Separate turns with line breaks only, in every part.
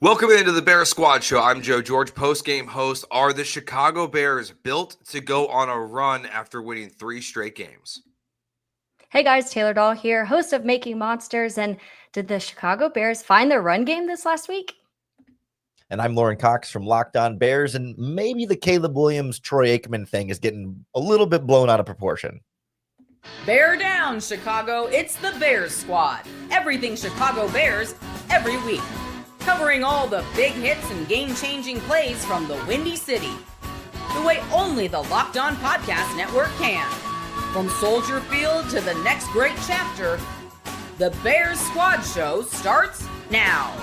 Welcome into the Bears Squad Show. I'm Joe George, post-game host. Are the Chicago Bears built to go on a run after winning 3 straight games?
Hey guys, Taylor Dahl here, host of Making Monsters. And did the Chicago Bears find their run game this last week?
And I'm Lauren Cox from Locked On Bears. And maybe the Caleb Williams, Troy Aikman thing is getting a little bit blown out of proportion.
Bear down, Chicago. It's the Bears Squad. Everything Chicago Bears, every week. Covering all the big hits and game-changing plays from the Windy City. The way only the Locked On Podcast Network can. From Soldier Field to the next great chapter, the Bears Squad Show starts now.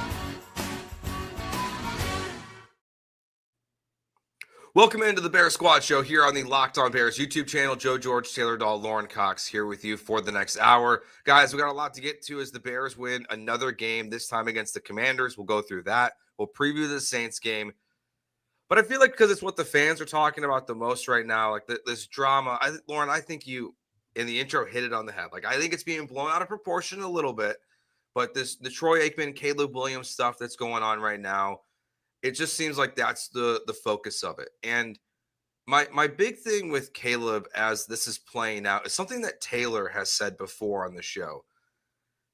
Welcome into the Bears Squad Show here on the Locked On Bears YouTube channel. Joe George, Taylor Dahl, Lauren Cox here with you for the next hour. Guys, we got a lot to get to as the Bears win another game, this time against the Commanders. We'll go through that. We'll preview the Saints game. But I feel like because it's what the fans are talking about the most right now, like this drama, Lauren, I think you, in the intro, hit it on the head. Like, I think it's being blown out of proportion a little bit. But the Troy Aikman, Caleb Williams stuff that's going on right now, it just seems like that's the focus of it. And my big thing with Caleb as this is playing out is something that Taylor has said before on the show.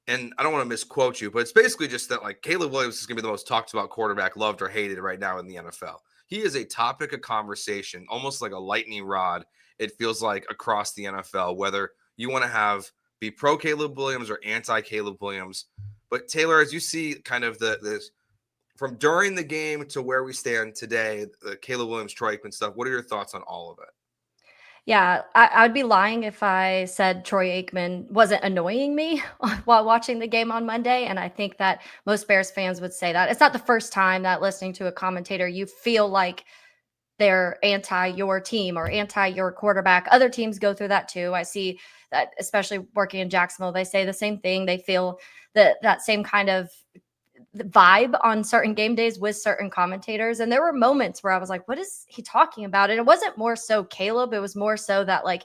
And I don't want to misquote you, but it's basically just that, like, Caleb Williams is going to be the most talked about quarterback, loved or hated right now in the NFL. He is a topic of conversation, almost like a lightning rod, it feels like, across the NFL, whether you want to be pro Caleb Williams or anti Caleb Williams. But Taylor, as you see kind of this from during the game to where we stand today, the Caleb Williams, Troy Aikman stuff, what are your thoughts on all of it?
Yeah, I'd be lying if I said Troy Aikman wasn't annoying me while watching the game on Monday. And I think that most Bears fans would say that. It's not the first time that listening to a commentator, you feel like they're anti your team or anti your quarterback. Other teams go through that too. I see that, especially working in Jacksonville, they say the same thing. They feel that same kind of the vibe on certain game days with certain commentators. And there were moments where I was like, what is he talking about? And it wasn't more so Caleb. It was more so that, like,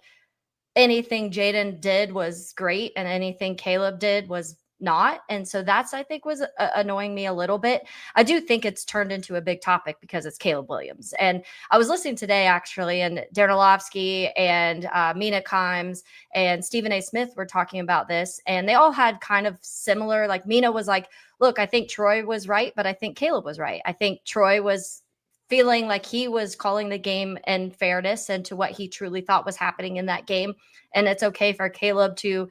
anything Jaden did was great and anything Caleb did was not. And so that's, I think, was annoying me a little bit. I do think it's turned into a big topic because it's Caleb Williams. And I was listening today, actually, and Darren Orlovsky and Mina Kimes and Stephen A. Smith were talking about this. And they all had kind of similar, like, Mina was like, look, I think Troy was right, but I think Caleb was right. I think Troy was feeling like he was calling the game in fairness and to what he truly thought was happening in that game. And it's okay for Caleb to,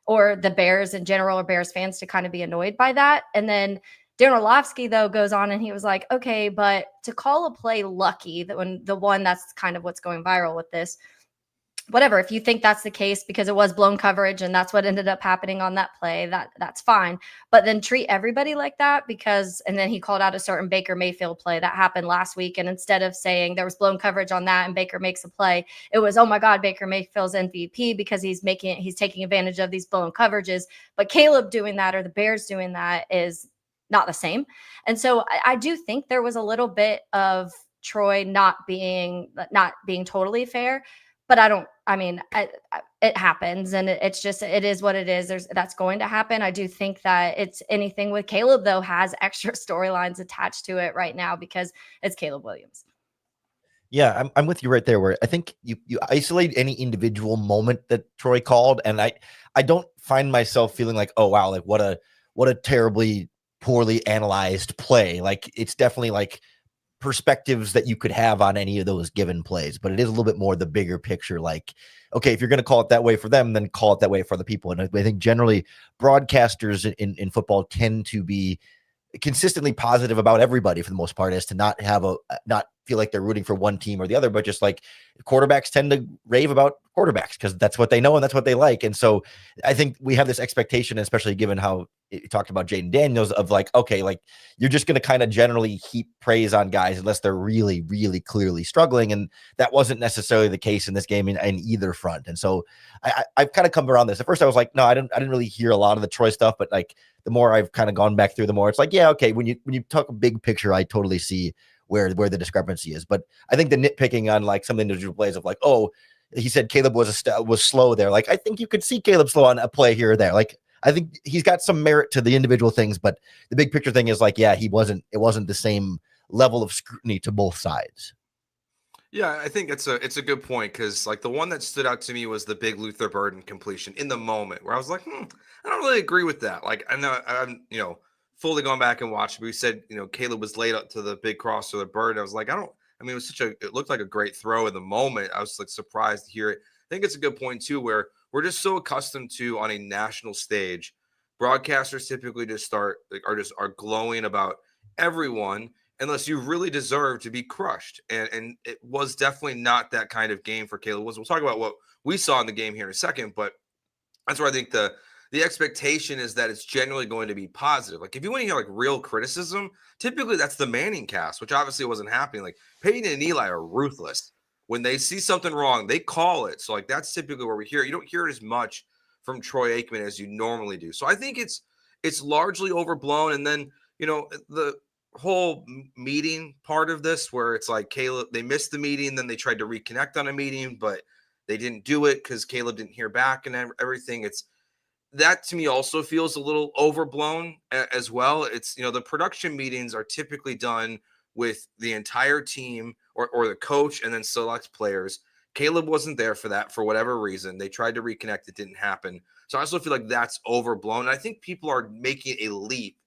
or the Bears in general, or Bears fans to kind of be annoyed by that. And then Darren Orlovsky, though, goes on and he was like, okay, but to call a play lucky, the one that's kind of what's going viral with this, whatever, if you think that's the case because it was blown coverage and that's what ended up happening on that play, that's fine. But then treat everybody like that because, and then he called out a certain Baker Mayfield play that happened last week. And instead of saying there was blown coverage on that and Baker makes a play, it was, oh my God, Baker Mayfield's MVP because he's taking advantage of these blown coverages. But Caleb doing that or the Bears doing that is not the same. And so I do think there was a little bit of Troy not being totally fair. But it happens, and it is what it is. That's going to happen. I do think that it's anything with Caleb, though, has extra storylines attached to it right now because it's Caleb Williams.
Yeah, I'm with you right there, where I think you isolate any individual moment that Troy called, and I don't find myself feeling like, oh wow, like what a terribly poorly analyzed play. Like, it's definitely like perspectives that you could have on any of those given plays, but it is a little bit more the bigger picture. Like, okay, if you're going to call it that way for them, then call it that way for other people. And I think generally broadcasters in football tend to be consistently positive about everybody for the most part, as to not feel like they're rooting for one team or the other, but just like quarterbacks tend to rave about quarterbacks because that's what they know and that's what they like. And so I think we have this expectation, especially given how it talked about Jaden Daniels, of like, okay, like you're just going to kind of generally heap praise on guys unless they're really, really clearly struggling. And that wasn't necessarily the case in this game in either front. And so I've kind of come around this. At first I was like, no, I didn't really hear a lot of the Troy stuff, but like the more I've kind of gone back through, the more it's like, yeah, okay, when you talk a big picture, I totally see where the discrepancy is. But I think the nitpicking on like some individual plays of like, oh, he said Caleb was slow there. Like, I think you could see Caleb slow on a play here or there. Like, I think he's got some merit to the individual things, but the big picture thing is like, yeah, it wasn't the same level of scrutiny to both sides.
Yeah, I think it's a good point because like the one that stood out to me was the big Luther Burden completion in the moment where I was like, I don't really agree with that. Like I know I'm fully gone back and watched. We said Caleb was laid up to the big cross or the bird. I was like, it was it looked like a great throw in the moment. I was like surprised to hear it. I think it's a good point too, where we're just so accustomed to on a national stage, broadcasters typically just are glowing about everyone unless you really deserve to be crushed. And it was definitely not that kind of game for Caleb Williams. We'll talk about what we saw in the game here in a second, but that's where I think the expectation is that it's generally going to be positive. Like if you want to hear like real criticism, typically that's the Manning cast, which obviously wasn't happening. Like Peyton and Eli are ruthless. When they see something wrong, they call it. So like that's typically where we hear it. You don't hear it as much from Troy Aikman as you normally do. So I think it's largely overblown. And then, the whole meeting part of this where it's like Caleb, they missed the meeting, then they tried to reconnect on a meeting, but they didn't do it because Caleb didn't hear back and everything. That to me also feels a little overblown as well. It's, the production meetings are typically done with the entire team or the coach and then select players. Caleb wasn't there for that for whatever reason. They tried to reconnect. It didn't happen. So I also feel like that's overblown. And I think people are making a leap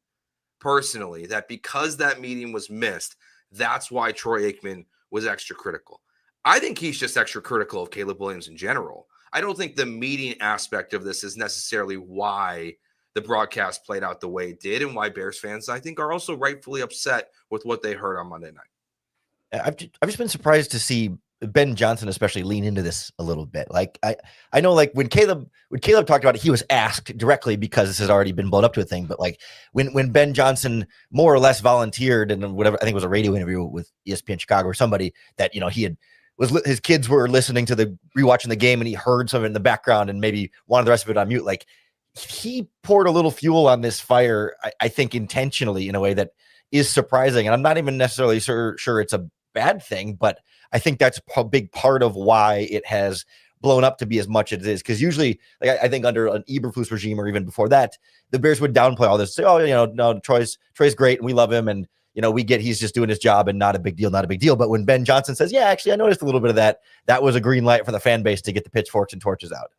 personally that because that meeting was missed, that's why Troy Aikman was extra critical. I think he's just extra critical of Caleb Williams in general. I don't think the meeting aspect of this is necessarily why the broadcast played out the way it did and why Bears fans, I think, are also rightfully upset with what they heard on Monday night.
I've just been surprised to see Ben Johnson especially lean into this a little bit. Like I know like when Caleb talked about it, he was asked directly because this has already been blown up to a thing. But like when Ben Johnson more or less volunteered and whatever, I think it was a radio interview with ESPN Chicago or somebody that, his kids were listening to rewatching the game and he heard some of it in the background and maybe wanted the rest of it on mute. Like he poured a little fuel on this fire, I think intentionally in a way that is surprising. And I'm not even necessarily sure it's a bad thing, but I think that's a big part of why it has blown up to be as much as it is. Because usually, like I think under an Eberflus regime or even before that, the Bears would downplay all this, say, no, Troy's great and we love him, and we get he's just doing his job and not a big deal. But when Ben Johnson says, yeah, actually, I noticed a little bit of that, that was a green light for the fan base to get the pitchforks and torches out.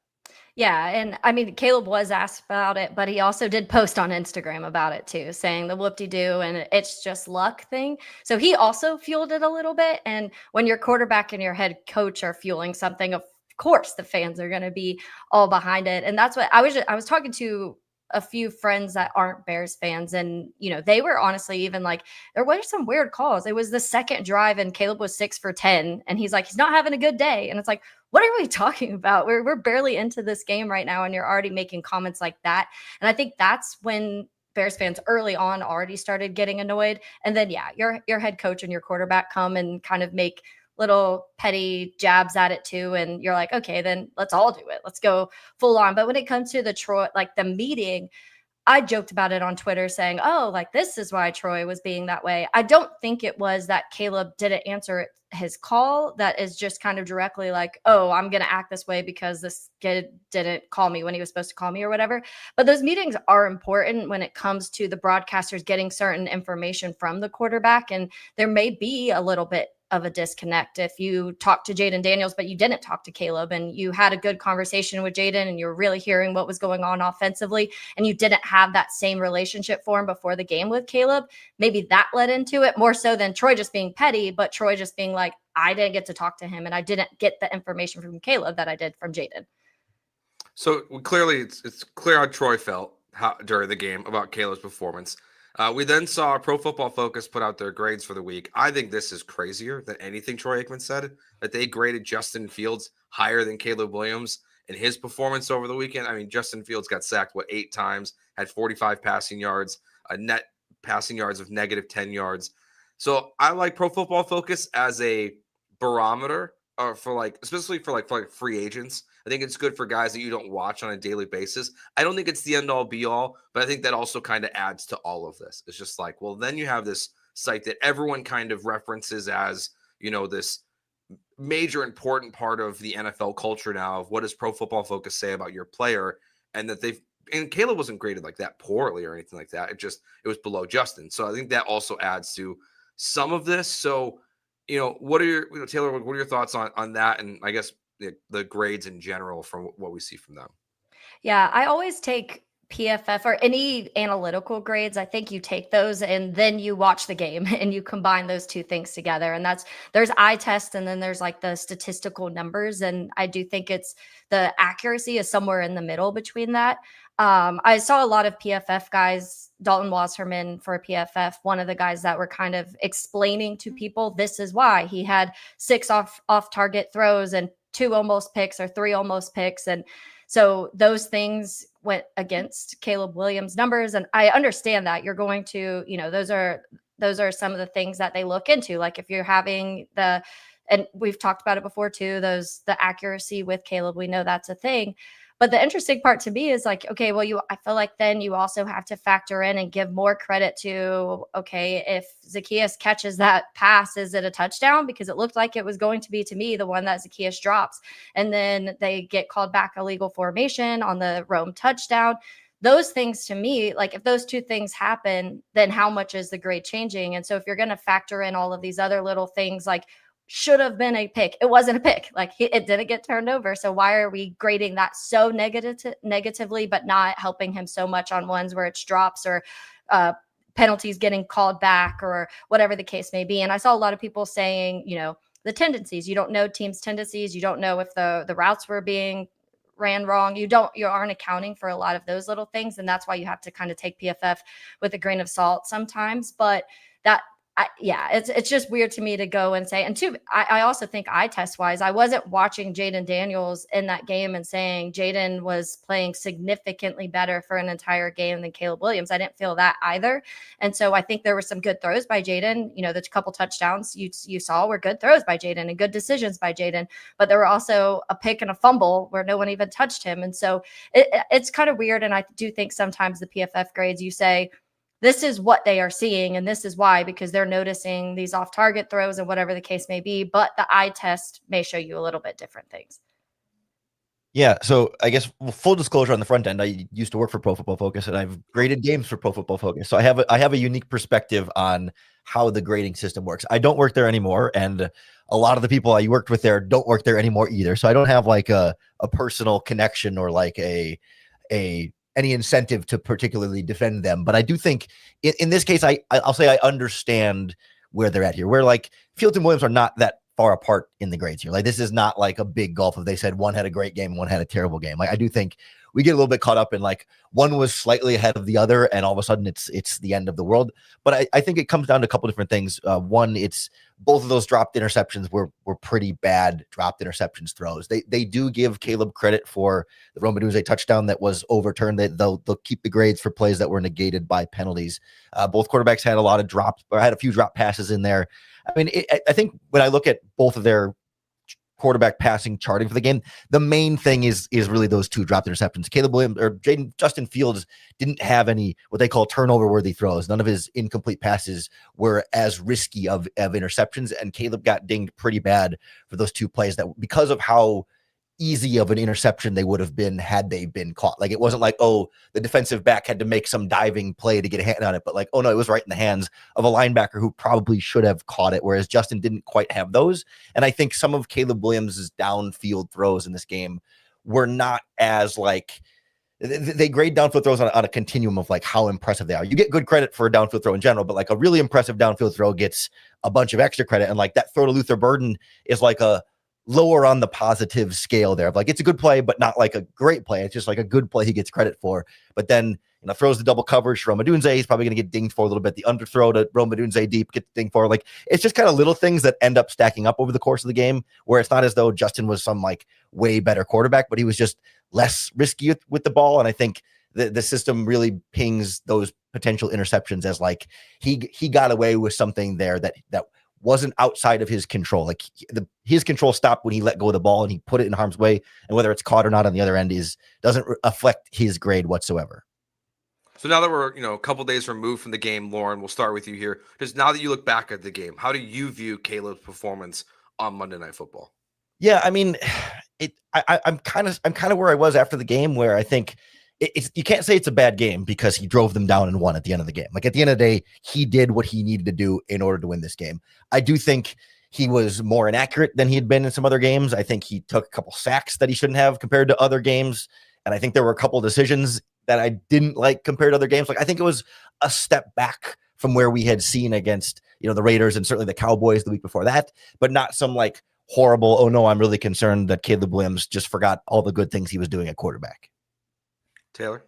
Yeah. And I mean, Caleb was asked about it, but he also did post on Instagram about it too, saying the whoop-de-doo and it's just luck thing. So he also fueled it a little bit. And when your quarterback and your head coach are fueling something, of course, the fans are going to be all behind it. And that's what I was talking to a few friends that aren't Bears fans. And, they were honestly even like, there were some weird calls. It was the second drive and Caleb was 6 for 10. And he's like, he's not having a good day. And it's like, what are we talking about? We're barely into this game right now. And you're already making comments like that. And I think that's when Bears fans early on already started getting annoyed. And then, yeah, your head coach and your quarterback come and kind of make little petty jabs at it too. And you're like, okay, then let's all do it. Let's go full on. But when it comes to the meeting, I joked about it on Twitter saying, oh, like this is why Troy was being that way. I don't think it was that Caleb didn't answer his call. That is just kind of directly like, oh, I'm going to act this way because this kid didn't call me when he was supposed to call me or whatever. But those meetings are important when it comes to the broadcasters getting certain information from the quarterback. And there may be a little bit of a disconnect if you talk to Jaden Daniels, but you didn't talk to Caleb and you had a good conversation with Jaden and you're really hearing what was going on offensively and you didn't have that same relationship for him before the game with Caleb. Maybe that led into it more so than Troy just being petty, but Troy just being like, I didn't get to talk to him and I didn't get the information from Caleb that I did from Jaden.
So clearly it's clear how Troy felt during the game about Caleb's performance. We then saw Pro Football Focus put out their grades for the week. I think this is crazier than anything Troy Aikman said, that they graded Justin Fields higher than Caleb Williams in his performance over the weekend. I mean, Justin Fields got sacked, 8 times, had 45 passing yards, a net passing yards of negative 10 yards. So I like Pro Football Focus as a barometer especially for free agents. I think it's good for guys that you don't watch on a daily basis. I don't think it's the end all be all, but I think that also kind of adds to all of this. It's just like, well, then you have this site that everyone kind of references as, this major important part of the NFL culture now of what does Pro Football Focus say about your player, and that they've and Caleb wasn't graded like that poorly or anything like that. It was below Justin. So I think that also adds to some of this. So, what are your, Taylor, what are your thoughts on that? And I guess the grades in general from what we see from them?
Yeah, I always take PFF or any analytical grades. I think you take those and then you watch the game and you combine those two things together. And there's eye test and then there's like the statistical numbers. And I do think it's the accuracy is somewhere in the middle between that. I saw a lot of PFF guys, Dalton Wasserman for PFF, one of the guys that were kind of explaining to people, this is why he had 6 off target throws and 2 almost picks or 3 almost picks. And so those things went against Caleb Williams' numbers. And I understand that you're going to, those are some of the things that they look into. Like if you're having and we've talked about it before too, the accuracy with Caleb, we know that's a thing. But the interesting part to me is like, okay, well, I feel like then you also have to factor in and give more credit to, okay, if Zacchaeus catches that pass, is it a touchdown? Because it looked like it was going to be, to me, the one that Zacchaeus drops. And then they get called back illegal formation on the Rome touchdown. Those things to me, like if those two things happen, then how much is the grade changing? And so if you're going to factor in all of these other little things like, should have been a pick. It wasn't a pick. Like it didn't get turned over. So why are we grading that so negatively, but not helping him so much on ones where it's drops or penalties getting called back or whatever the case may be? And I saw a lot of people saying, the tendencies, you don't know teams' tendencies. You don't know if the routes were being ran wrong. You aren't accounting for a lot of those little things. And that's why you have to kind of take PFF with a grain of salt sometimes. But it's just weird to me to go and say, and two, I also think eye test wise, I wasn't watching Jaden Daniels in that game and saying Jaden was playing significantly better for an entire game than Caleb Williams. I didn't feel that either. And so I think there were some good throws by Jaden. The couple touchdowns you saw were good throws by Jaden and good decisions by Jaden, but there were also a pick and a fumble where no one even touched him. And so it's kind of weird. And I do think sometimes the PFF grades, you say, this is what they are seeing, and this is why, because they're noticing these off-target throws and whatever the case may be, but the eye test may show you a little bit different things.
Yeah, so I guess full disclosure on the front end, I used to work for Pro Football Focus, and I've graded games for Pro Football Focus. So I have a unique perspective on how the grading system works. I don't work there anymore, and a lot of the people I worked with there don't work there anymore either. So I don't have like a personal connection or like any incentive to particularly defend them. But I do think in this case, I'll say I understand where they're at here, where like Fields and Williams are not that far apart in the grades here. Like this is not like a big gulf if they said one had a great game, one had a terrible game. Like I do think we get a little bit caught up in like one was slightly ahead of the other and all of a sudden it's the end of the world. But I think it comes down to a couple different things. One, it's both of those dropped interceptions were pretty bad dropped interceptions throws. They do give Caleb credit for the Rome Odunze touchdown that was overturned. They'll keep the grades for plays that were negated by penalties. Both quarterbacks had had a few drop passes in there. I mean, I think when I look at both of their quarterback passing charting for the game, the main thing is really those 2 dropped interceptions. Caleb Williams or Justin Fields didn't have any what they call turnover worthy throws. None of his incomplete passes were as risky of interceptions, and Caleb got dinged pretty bad for those 2 plays that because of how easy of an interception they would have been had they been caught. Like it wasn't like, oh, the defensive back had to make some diving play to get a hand on it, but like, oh no, it was right in the hands of a linebacker who probably should have caught it, whereas Justin didn't quite have those. And I think some of Caleb Williams' downfield throws in this game were not as like, they grade downfield throws on a continuum of like how impressive they are. You get good credit for a downfield throw in general, but like a really impressive downfield throw gets a bunch of extra credit. And like that throw to Luther Burden is like a lower on the positive scale there of like, it's a good play, but not like a great play. It's just like a good play he gets credit for. But then, throws the double coverage to Rome Odunze. He's probably going to get dinged for a little bit. The underthrow to Rome Odunze deep gets dinged for. Like, it's just kind of little things that end up stacking up over the course of the game where it's not as though Justin was some like way better quarterback, but he was just less risky with the ball. And I think the system really pings those potential interceptions as like he got away with something there that wasn't outside of his control. Like his control stopped when he let go of the ball and he put it in harm's way. And whether it's caught or not on the other end doesn't affect his grade whatsoever.
So now that we're, a couple days removed from the game, Lauren, we'll start with you here. Just now that you look back at the game, how do you view Caleb's performance on Monday Night Football?
Yeah, I mean, I'm kind of where I was after the game, where I think you can't say it's a bad game because he drove them down and won at the end of the game. Like at the end of the day, he did what he needed to do in order to win this game. I do think he was more inaccurate than he had been in some other games. I think he took a couple sacks that he shouldn't have compared to other games. And I think there were a couple decisions that I didn't like compared to other games. Like I think it was a step back from where we had seen against, the Raiders and certainly the Cowboys the week before that, but not some like horrible, oh no, I'm really concerned that Caleb Williams just forgot all the good things he was doing at quarterback.
Taylor?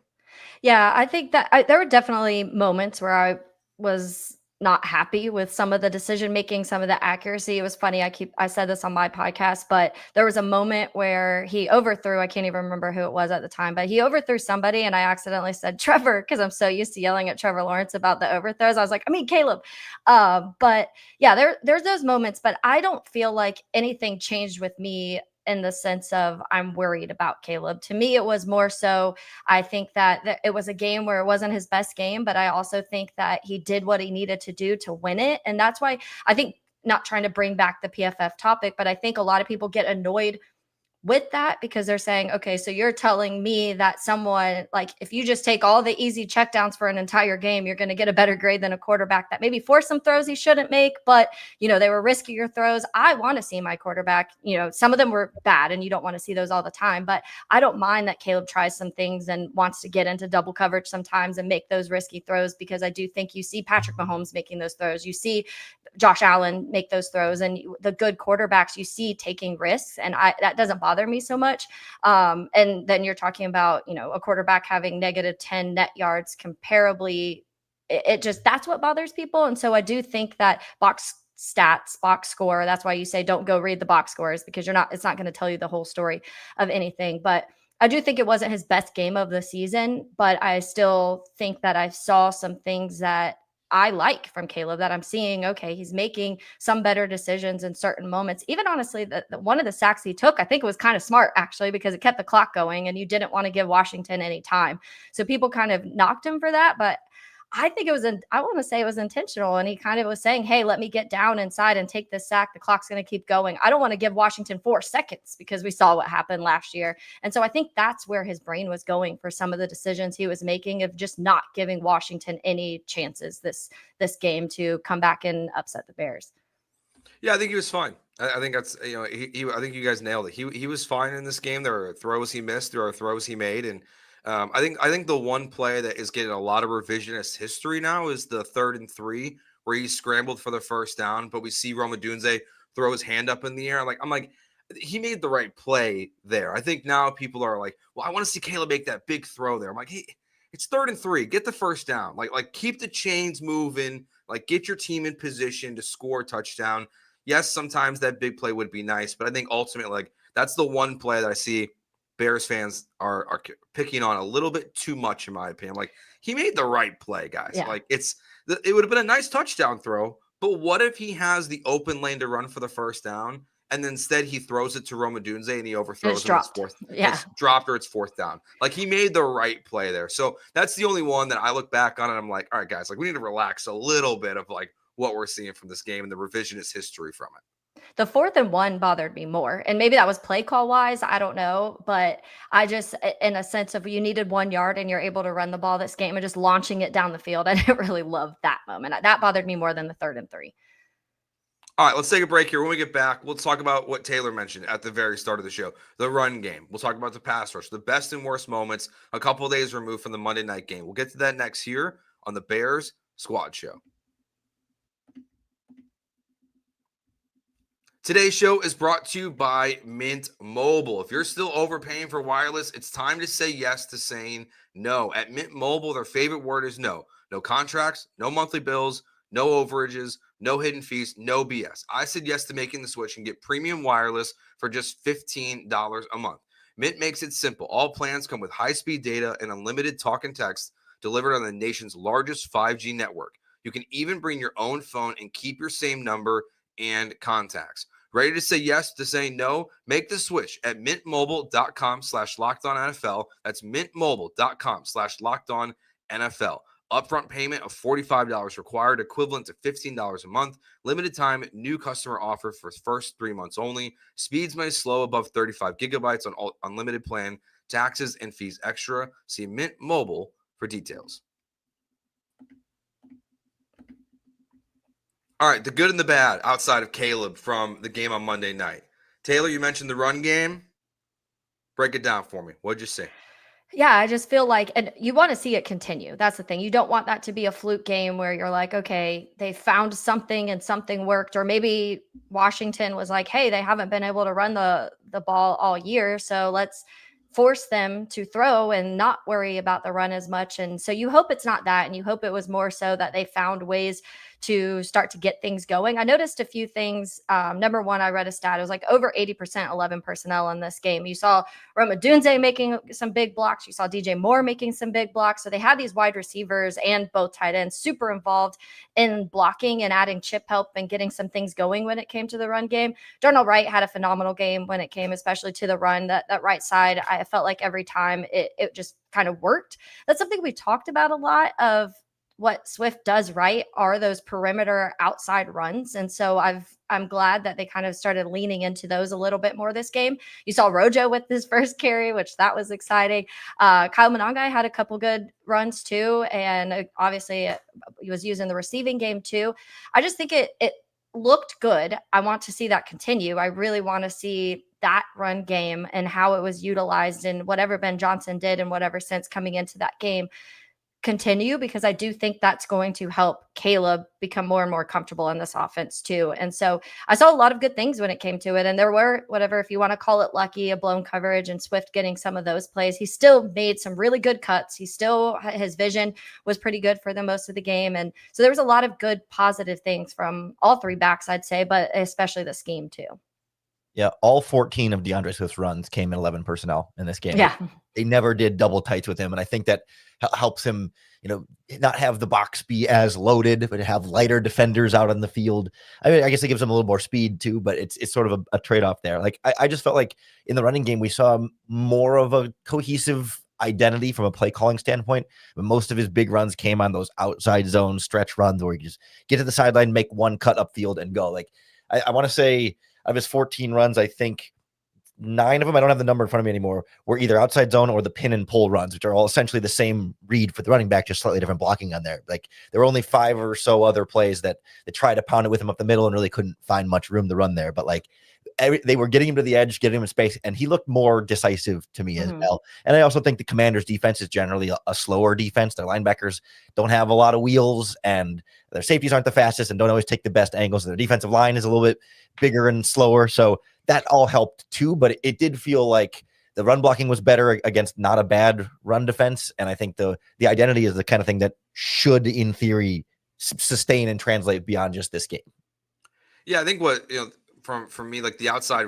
Yeah, I think that there were definitely moments where I was not happy with some of the decision making, some of the accuracy. It was funny. I said this on my podcast, but there was a moment where he overthrew. I can't even remember who it was at the time, but he overthrew somebody, and I accidentally said Trevor because I'm so used to yelling at Trevor Lawrence about the overthrows. I was like, I mean Caleb. But yeah, there's those moments, but I don't feel like anything changed with me in the sense of I'm worried about Caleb. To me, it was more so, I think that it was a game where it wasn't his best game, but I also think that he did what he needed to do to win it. And that's why I think, not trying to bring back the PFF topic, but I think a lot of people get annoyed with that because they're saying, okay, so you're telling me that someone, like, if you just take all the easy checkdowns for an entire game, you're going to get a better grade than a quarterback that maybe forced some throws he shouldn't make, but they were riskier throws. I want to see my quarterback, some of them were bad and you don't want to see those all the time, but I don't mind that Caleb tries some things and wants to get into double coverage sometimes and make those risky throws, because I do think you see Patrick Mahomes making those throws. You see Josh Allen make those throws, and the good quarterbacks you see taking risks, and that doesn't bother me so much. And then you're talking about, a quarterback having -10 net yards comparably. It just, that's what bothers people. And so I do think that box stats, box score, that's why you say don't go read the box scores, because it's not going to tell you the whole story of anything. But I do think it wasn't his best game of the season, but I still think that I saw some things that I like from Caleb, that I'm seeing, okay, he's making some better decisions in certain moments. Even honestly, the one of the sacks he took, I think it was kind of smart actually, because it kept the clock going and you didn't want to give Washington any time. So people kind of knocked him for that, but I think I want to say it was intentional. And he kind of was saying, hey, let me get down inside and take this sack. The clock's going to keep going. I don't want to give Washington 4 seconds, because we saw what happened last year. And so I think that's where his brain was going for some of the decisions he was making, of just not giving Washington any chances this game to come back and upset the Bears.
Yeah, I think he was fine. I think that's, I think you guys nailed it. He was fine in this game. There were throws he missed, there are throws he made. And I think the one play that is getting a lot of revisionist history now is the 3rd and 3 where he scrambled for the first down, but we see Roma Dunze throw his hand up in the air. I'm like, he made the right play there. I think now people are like, well, I want to see Caleb make that big throw there. I'm like, hey, it's 3rd and 3. Get the first down. Like keep the chains moving. Like get your team in position to score a touchdown. Yes, sometimes that big play would be nice, but I think ultimately, that's the one play that I see Bears fans are picking on a little bit too much, in my opinion. Like, he made the right play, guys.
Yeah.
Like, it would have been a nice touchdown throw, but what if he has the open lane to run for the first down, and then instead he throws it to Roma Dunze and he overthrows
it's dropped.
It's dropped, or it's 4th down. Like, he made the right play there. So that's the only one that I look back on and I'm like, all right, guys, like, we need to relax a little bit of like what we're seeing from this game and the revisionist history from it.
The 4th and 1 bothered me more. And maybe that was play call wise. I don't know. But I just, in a sense of, you needed 1 yard and you're able to run the ball this game and just launching it down the field. I didn't really love that moment. That bothered me more than the 3rd and 3.
All right, let's take a break here. When we get back, we'll talk about what Taylor mentioned at the very start of the show, the run game. We'll talk about the pass rush, the best and worst moments a couple of days removed from the Monday night game. We'll get to that next here on the Bears Squad Show. Today's show is brought to you by Mint Mobile. If you're still overpaying for wireless, it's time to say yes to saying no. At Mint Mobile, their favorite word is no. No contracts, no monthly bills, no overages, no hidden fees, no BS. I said yes to making the switch and get premium wireless for just $15 a month. Mint makes it simple. All plans come with high-speed data and unlimited talk and text delivered on the nation's largest 5G network. You can even bring your own phone and keep your same number and contacts. Ready to say yes to saying no? Make the switch at mintmobile.com/LockedOnNFL. That's mintmobile.com/LockedOnNFL. Upfront payment of $45 required, equivalent to $15 a month. Limited time new customer offer for first 3 months only. Speeds may slow above 35 gigabytes on unlimited plan. taxes and fees extra. See Mint Mobile for details. All right, the good and the bad outside of Caleb from the game on Monday night. Taylor, you mentioned the run game. Break it down for me. What'd you say?
Yeah, I just feel like, and you want to see it continue. That's the thing. You don't want that to be a fluke game where you're like, okay, they found something and something worked, or maybe Washington was like, hey, they haven't been able to run the ball all year, so let's force them to throw and not worry about the run as much. And so you hope it's not that, and you hope it was more so that they found ways to start to get things going. I noticed a few things. Number one, I read a stat. It was like over 80% 11 personnel in this game. You saw Roma Dunze making some big blocks. You saw DJ Moore making some big blocks. So they had these wide receivers and both tight ends super involved in blocking and adding chip help and getting some things going when it came to the run game. Darnell Wright had a phenomenal game when it came, especially to the run. That right side, I felt like every time it just kind of worked. That's something we talked about a lot of. What Swift does right are those perimeter outside runs. And so I'm glad that they kind of started leaning into those a little bit more this game. You saw Rojo with his first carry, which that was exciting. Kyle Monangai had a couple good runs too. And obviously he was using the receiving game too. I just think it looked good. I want to see that continue. I really want to see that run game and how it was utilized in whatever Ben Johnson did in whatever sense coming into that game continue, because I do think that's going to help Caleb become more and more comfortable in this offense too. And so I saw a lot of good things when it came to it. And there were, whatever, if you want to call it lucky, a blown coverage and Swift getting some of those plays. He still made some really good cuts. His vision was pretty good for the most of the game. And so there was a lot of good positive things from all three backs, I'd say, but especially the scheme too.
Yeah, all 14 of DeAndre Swift's runs came in 11 personnel in this game.
Yeah.
They never did double tights with him. And I think that helps him, not have the box be as loaded, but have lighter defenders out on the field. I mean, I guess it gives him a little more speed too, but it's sort of a trade-off there. Like, I just felt like in the running game, we saw more of a cohesive identity from a play calling standpoint. But most of his big runs came on those outside zone stretch runs where you just get to the sideline, make one cut upfield and go. Like, I want to say, of his 14 runs, I think 9 of them, I don't have the number in front of me anymore, were either outside zone or the pin and pull runs, which are all essentially the same read for the running back, just slightly different blocking on there. Like, there were only 5 or so other plays that tried to pound it with him up the middle and really couldn't find much room to run there. But like, they were getting him to the edge, getting him in space, and he looked more decisive to me as well. And I also think the Commanders' defense is generally a slower defense. Their linebackers don't have a lot of wheels, and their safeties aren't the fastest and don't always take the best angles. Their defensive line is a little bit bigger and slower, so that all helped too. But it did feel like the run blocking was better against not a bad run defense, and I think the identity is the kind of thing that should, in theory, sustain and translate beyond just this game.
Yeah, I think what from me, like the outside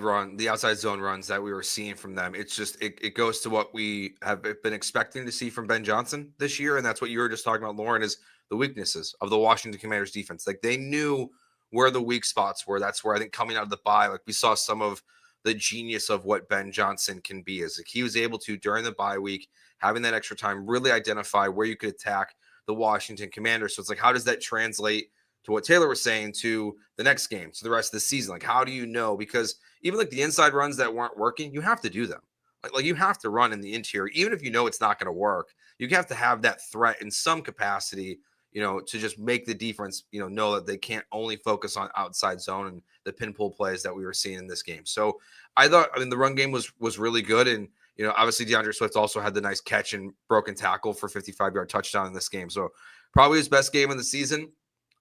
zone runs that we were seeing from them, it's just it goes to what we have been expecting to see from Ben Johnson this year, and that's what you were just talking about, Lauren, is the weaknesses of the Washington Commanders defense. Like, they knew where the weak spots were. That's where I think coming out of the bye, like, we saw some of the genius of what Ben Johnson can be, is like he was able to, during the bye week, having that extra time, really identify where you could attack the Washington Commanders. So it's like, how does that translate to what Taylor was saying to the next game, to the rest of the season? Like, how do you know? Because even like the inside runs that weren't working, you have to do them. Like you have to run in the interior, even if you know it's not going to work. You have to have that threat in some capacity, to just make the defense, know that they can't only focus on outside zone and the pin pull plays that we were seeing in this game. So I thought, the run game was really good. And, obviously DeAndre Swift also had the nice catch and broken tackle for 55-yard touchdown in this game. So probably his best game of the season.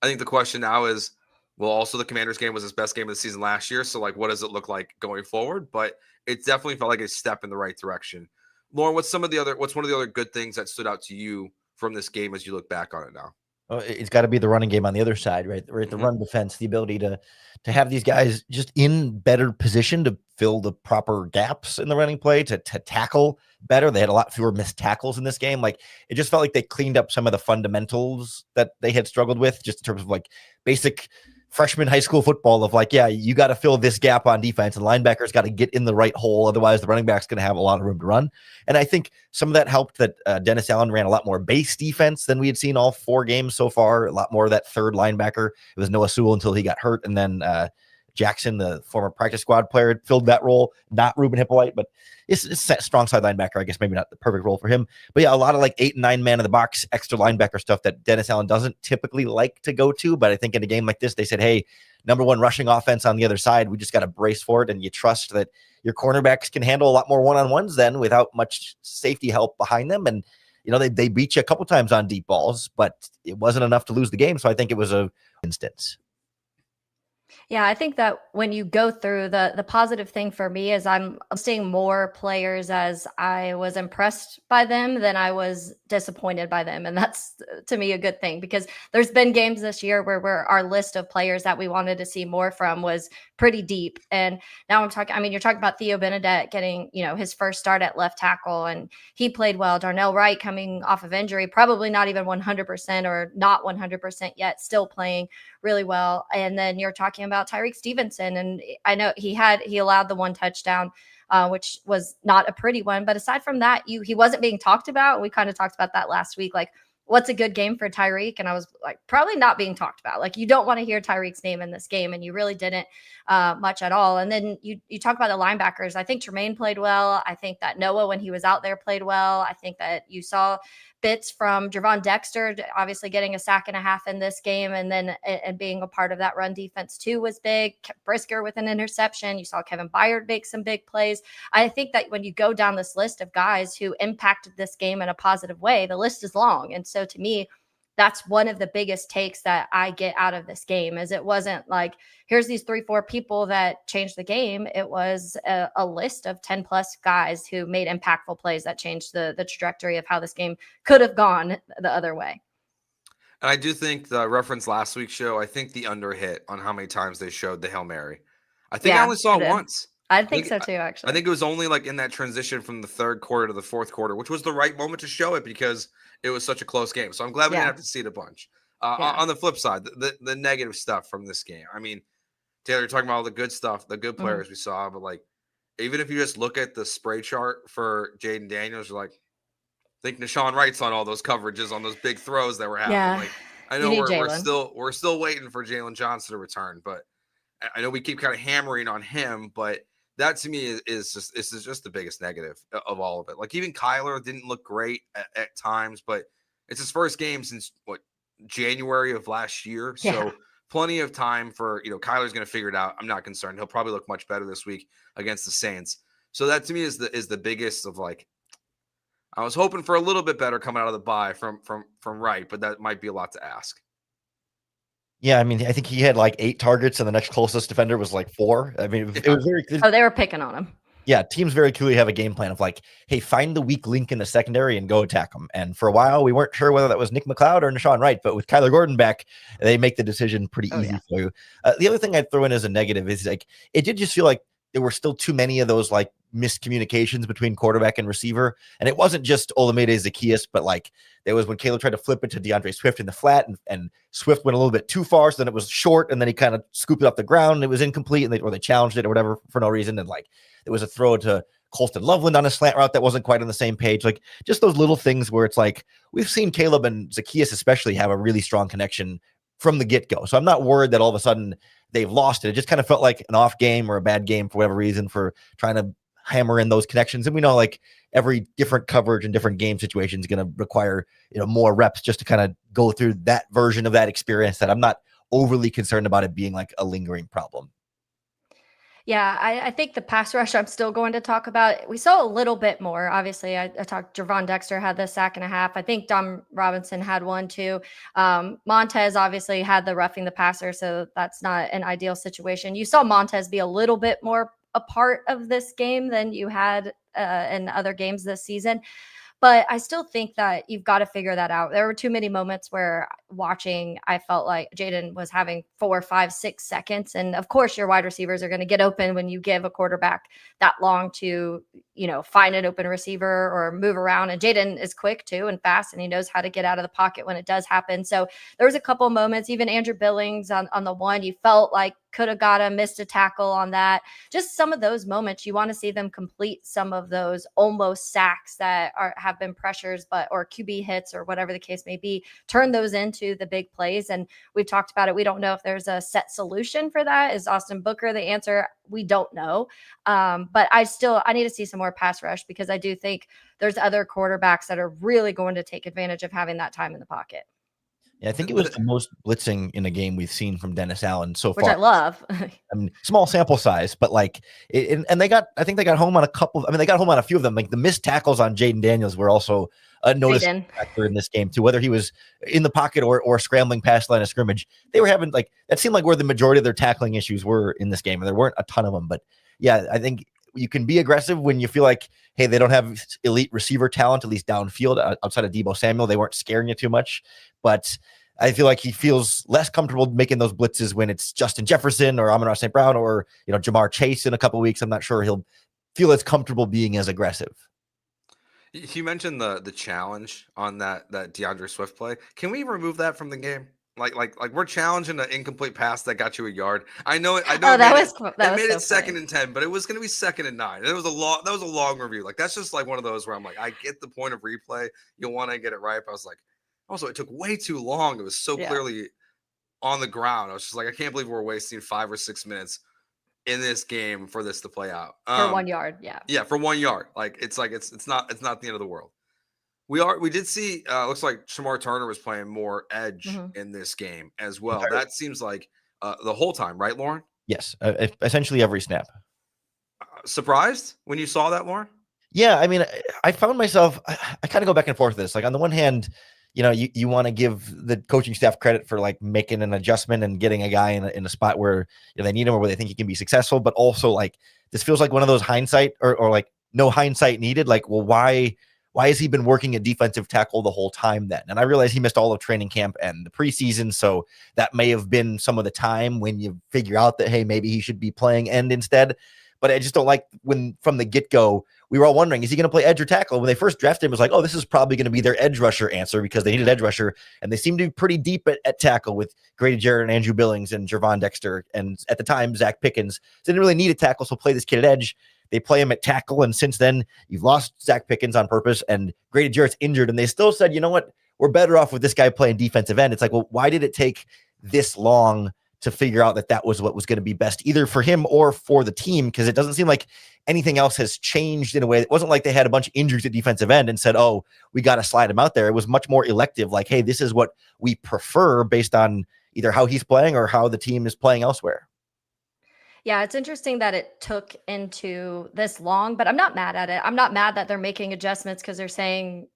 I think the question now is, well, also the Commanders game was his best game of the season last year. So like, what does it look like going forward? But it definitely felt like a step in the right direction. Lauren, what's one of the other good things that stood out to you from this game as you look back on it now?
Oh, it's got to be the running game on the other side, right? Right, the run defense, the ability to have these guys just in better position to fill the proper gaps in the running play, to tackle better. They had a lot fewer missed tackles in this game. Like, it just felt like they cleaned up some of the fundamentals that they had struggled with, just in terms of like basic freshman high school football of like, yeah, you got to fill this gap on defense, and linebackers got to get in the right hole. Otherwise, the running back's going to have a lot of room to run. And I think some of that helped that Dennis Allen ran a lot more base defense than we had seen all 4 games so far. A lot more of that third linebacker. It was Noah Sewell until he got hurt. And then Jackson, the former practice squad player, filled that role, not Ruben Hippolyte, but it's a strong side linebacker. I guess maybe not the perfect role for him. But yeah, a lot of like 8 and 9 man in the box, extra linebacker stuff that Dennis Allen doesn't typically like to go to. But I think in a game like this, they said, hey, number one rushing offense on the other side. We just got to brace for it. And you trust that your cornerbacks can handle a lot more one-on-ones then without much safety help behind them. And, they beat you a couple times on deep balls, but it wasn't enough to lose the game. So I think it was a instance.
Yeah, I think that when you go through the positive thing for me is I'm seeing more players as I was impressed by them than I was disappointed by them. And that's to me a good thing, because there's been games this year where our list of players that we wanted to see more from was pretty deep. And now you're talking about Theo Benedette getting, his first start at left tackle, and he played well. Darnell Wright coming off of injury, probably not even 100% or not 100% yet, still playing really well. And then you're talking about Tyreek Stevenson, and I know he allowed the one touchdown, which was not a pretty one. But aside from that, he wasn't being talked about. We kind of talked about that last week. Like, what's a good game for Tyreek? And I was like, probably not being talked about. Like, you don't want to hear Tyreek's name in this game, and you really didn't much at all. And then you talk about the linebackers. I think Tremaine played well. I think that Noah, when he was out there, played well. I think that you saw bits from Javon Dexter, obviously getting a sack and a half in this game, and then and being a part of that run defense too was big. Brisker with an interception. You saw Kevin Byard make some big plays. I think that when you go down this list of guys who impacted this game in a positive way, the list is long. And so to me, that's one of the biggest takes that I get out of this game. Is it wasn't like, here's these 3-4 people that changed the game. It was a list of 10 plus guys who made impactful plays that changed the trajectory of how this game could have gone the other way.
And I do think the reference last week's show, I think the under hit on how many times they showed the Hail Mary. I think I only saw it once.
I think so too, actually.
I think it was only like in that transition from the third quarter to the fourth quarter, which was the right moment to show it because it was such a close game. So I'm glad we didn't have to see it a bunch. On the flip side, the negative stuff from this game. I mean, Taylor, you're talking about all the good stuff, the good players we saw, but like, even if you just look at the spray chart for Jaden Daniels, you're like, I think Nashawn Wright's on all those coverages on those big throws that were happening.
Yeah.
Like, I know we're still waiting for Jalen Johnson to return, but I know we keep kind of hammering on him, but that to me is just the biggest negative of all of it. Like, even Kyler didn't look great at times, but it's his first game since January of last year.
Yeah.
So plenty of time for, Kyler's going to figure it out. I'm not concerned. He'll probably look much better this week against the Saints. So that to me is the biggest of, like, I was hoping for a little bit better coming out of the bye from Wright, but that might be a lot to ask.
Yeah, I mean, I think he had like 8 targets, and the next closest defender was like 4. I mean, it was very.
Oh, they were picking on him.
Yeah, teams very clearly have a game plan of like, hey, find the weak link in the secondary and go attack them. And for a while, we weren't sure whether that was Nick McLeod or Nashawn Wright, but with Kyler Gordon back, they make the decision pretty easy for you. The other thing I'd throw in as a negative is like, it did just feel like there were still too many of those like miscommunications between quarterback and receiver. And it wasn't just Olamide Zaccheaus, but like there was when Caleb tried to flip it to DeAndre Swift in the flat, and Swift went a little bit too far. So then it was short, and then he kind of scooped it off the ground, and it was incomplete, and they challenged it or whatever for no reason. And like there was a throw to Colston Loveland on a slant route that wasn't quite on the same page. Like just those little things where it's like, we've seen Caleb and Zaccheaus especially have a really strong connection from the get-go. So I'm not worried that all of a sudden they've lost it. It just kind of felt like an off game or a bad game for whatever reason for trying to hammer in those connections. And we know like every different coverage and different game situation is going to require, more reps just to kind of go through that version of that experience, that I'm not overly concerned about it being like a lingering problem.
Yeah, I think the pass rush I'm still going to talk about. We saw a little bit more. Obviously, I talked, Javon Dexter had the sack and a half. I think Dom Robinson had one too. Montez obviously had the roughing the passer, so that's not an ideal situation. You saw Montez be a little bit more a part of this game than you had in other games this season. But I still think that you've got to figure that out. There were too many moments where watching, I felt like Jaden was having 4, 5, 6 seconds. And of course, your wide receivers are going to get open when you give a quarterback that long to find an open receiver or move around. And Jaden is quick too and fast, and he knows how to get out of the pocket when it does happen. So there was a couple moments, even Andrew Billings on the one, you felt like could have got missed a tackle on that. Just some of those moments, you want to see them complete some of those almost sacks that have been pressures, or QB hits or whatever the case may be, turn those into the big plays. And we've talked about it. We don't know if there's a set solution for that. Is Austin Booker the answer? We don't know. But I need to see some more pass rush, because I do think there's other quarterbacks that are really going to take advantage of having that time in the pocket.
Yeah, I think it was the most blitzing in a game we've seen from Dennis Allen so far.
Which I love.
I mean, small sample size, but I think they got home on a couple. They got home on a few of them. Like the missed tackles on Jaden Daniels were also a noticeable factor in this game too. Whether he was in the pocket or scrambling past line of scrimmage, they were having that seemed like where the majority of their tackling issues were in this game, and there weren't a ton of them. But yeah, I think you can be aggressive when you feel like, hey, they don't have elite receiver talent, at least downfield outside of Deebo Samuel. They weren't scaring you too much. But I feel like he feels less comfortable making those blitzes when it's Justin Jefferson or Amon-Ra St. Brown or Jamar Chase in a couple of weeks. I'm not sure he'll feel as comfortable being as aggressive.
You mentioned the challenge on that DeAndre Swift play. Can we remove that from the game? Like we're challenging an incomplete pass that got you a yard. I know.
Oh, that made
it second and 10, but it was going to be second and 9. And that was a long review. Like that's just like one of those where I'm like, I get the point of replay. You'll want to get it right. But I was like, also, it took way too long. It was so clearly on the ground. I was just like, I can't believe we're wasting 5 or 6 minutes in this game for this to play out.
For 1 yard,
yeah, for 1 yard. It's not the end of the world. We did see. Looks like Shamar Turner was playing more edge in this game as well. That seems like the whole time, right, Lauren?
Yes, essentially every snap.
Surprised when you saw that, Lauren?
Yeah, I mean, I found myself. I kind of go back and forth with this. Like on the one hand, you want to give the coaching staff credit for making an adjustment and getting a guy in a spot where they need him or where they think he can be successful. But also this feels like one of those hindsight or no hindsight needed. Well, why has he been working at defensive tackle the whole time then? And I realize he missed all of training camp and the preseason. So that may have been some of the time when you figure out that, hey, maybe he should be playing end instead. But I just don't like when from the get-go, we were all wondering, is he going to play edge or tackle? When they first drafted him, it was like, oh, this is probably going to be their edge rusher answer because they needed edge rusher. And they seem to be pretty deep at tackle with Grady Jarrett and Andrew Billings and Jervon Dexter. And at the time, Zach Pickens. So they didn't really need a tackle, so play this kid at edge. They play him at tackle. And since then, you've lost Zach Pickens on purpose and Grady Jarrett's injured. And they still said, you know what? We're better off with this guy playing defensive end. It's like, well, why did it take this long to figure out that was what was going to be best either for him or for the team? Because it doesn't seem like anything else has changed in a way. It wasn't like they had a bunch of injuries at defensive end and said, oh, we got to slide him out there. It was much more elective. Like, hey, this is what we prefer based on either how he's playing or how the team is playing elsewhere.
Yeah, it's interesting that it took into this long, but I'm not mad at it. I'm not mad that they're making adjustments because they're saying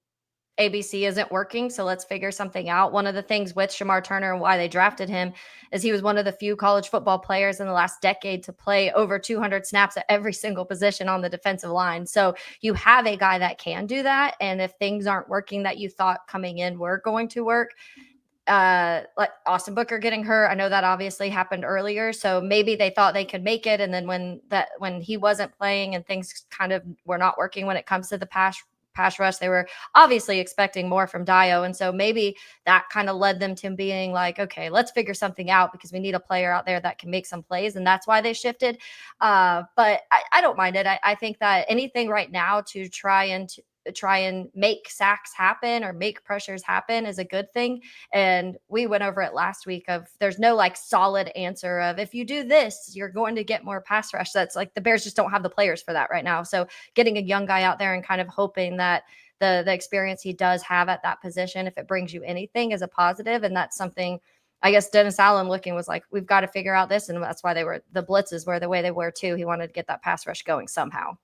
ABC isn't working, so let's figure something out. One of the things with Shamar Turner and why they drafted him is he was one of the few college football players in the last decade to play over 200 snaps at every single position on the defensive line. So you have a guy that can do that. And if things aren't working that you thought coming in were going to work, like Austin Booker getting hurt, I know that obviously happened earlier. So maybe they thought they could make it. And then when he wasn't playing and things kind of were not working when it comes to the pass rush, they were obviously expecting more from Dio. And so maybe that kind of led them to being like, okay, let's figure something out because we need a player out there that can make some plays. And that's why they shifted. But I don't mind it. I think that anything right now to try and make sacks happen or make pressures happen is a good thing. And we went over it last week of there's no solid answer of if you do this, you're going to get more pass rush. That's the Bears just don't have the players for that right now. So getting a young guy out there and kind of hoping that the experience he does have at that position, if it brings you anything, is a positive. And that's something I guess Dennis Allen was like, we've got to figure out this. And that's why the blitzes were the way they were too. He wanted to get that pass rush going somehow.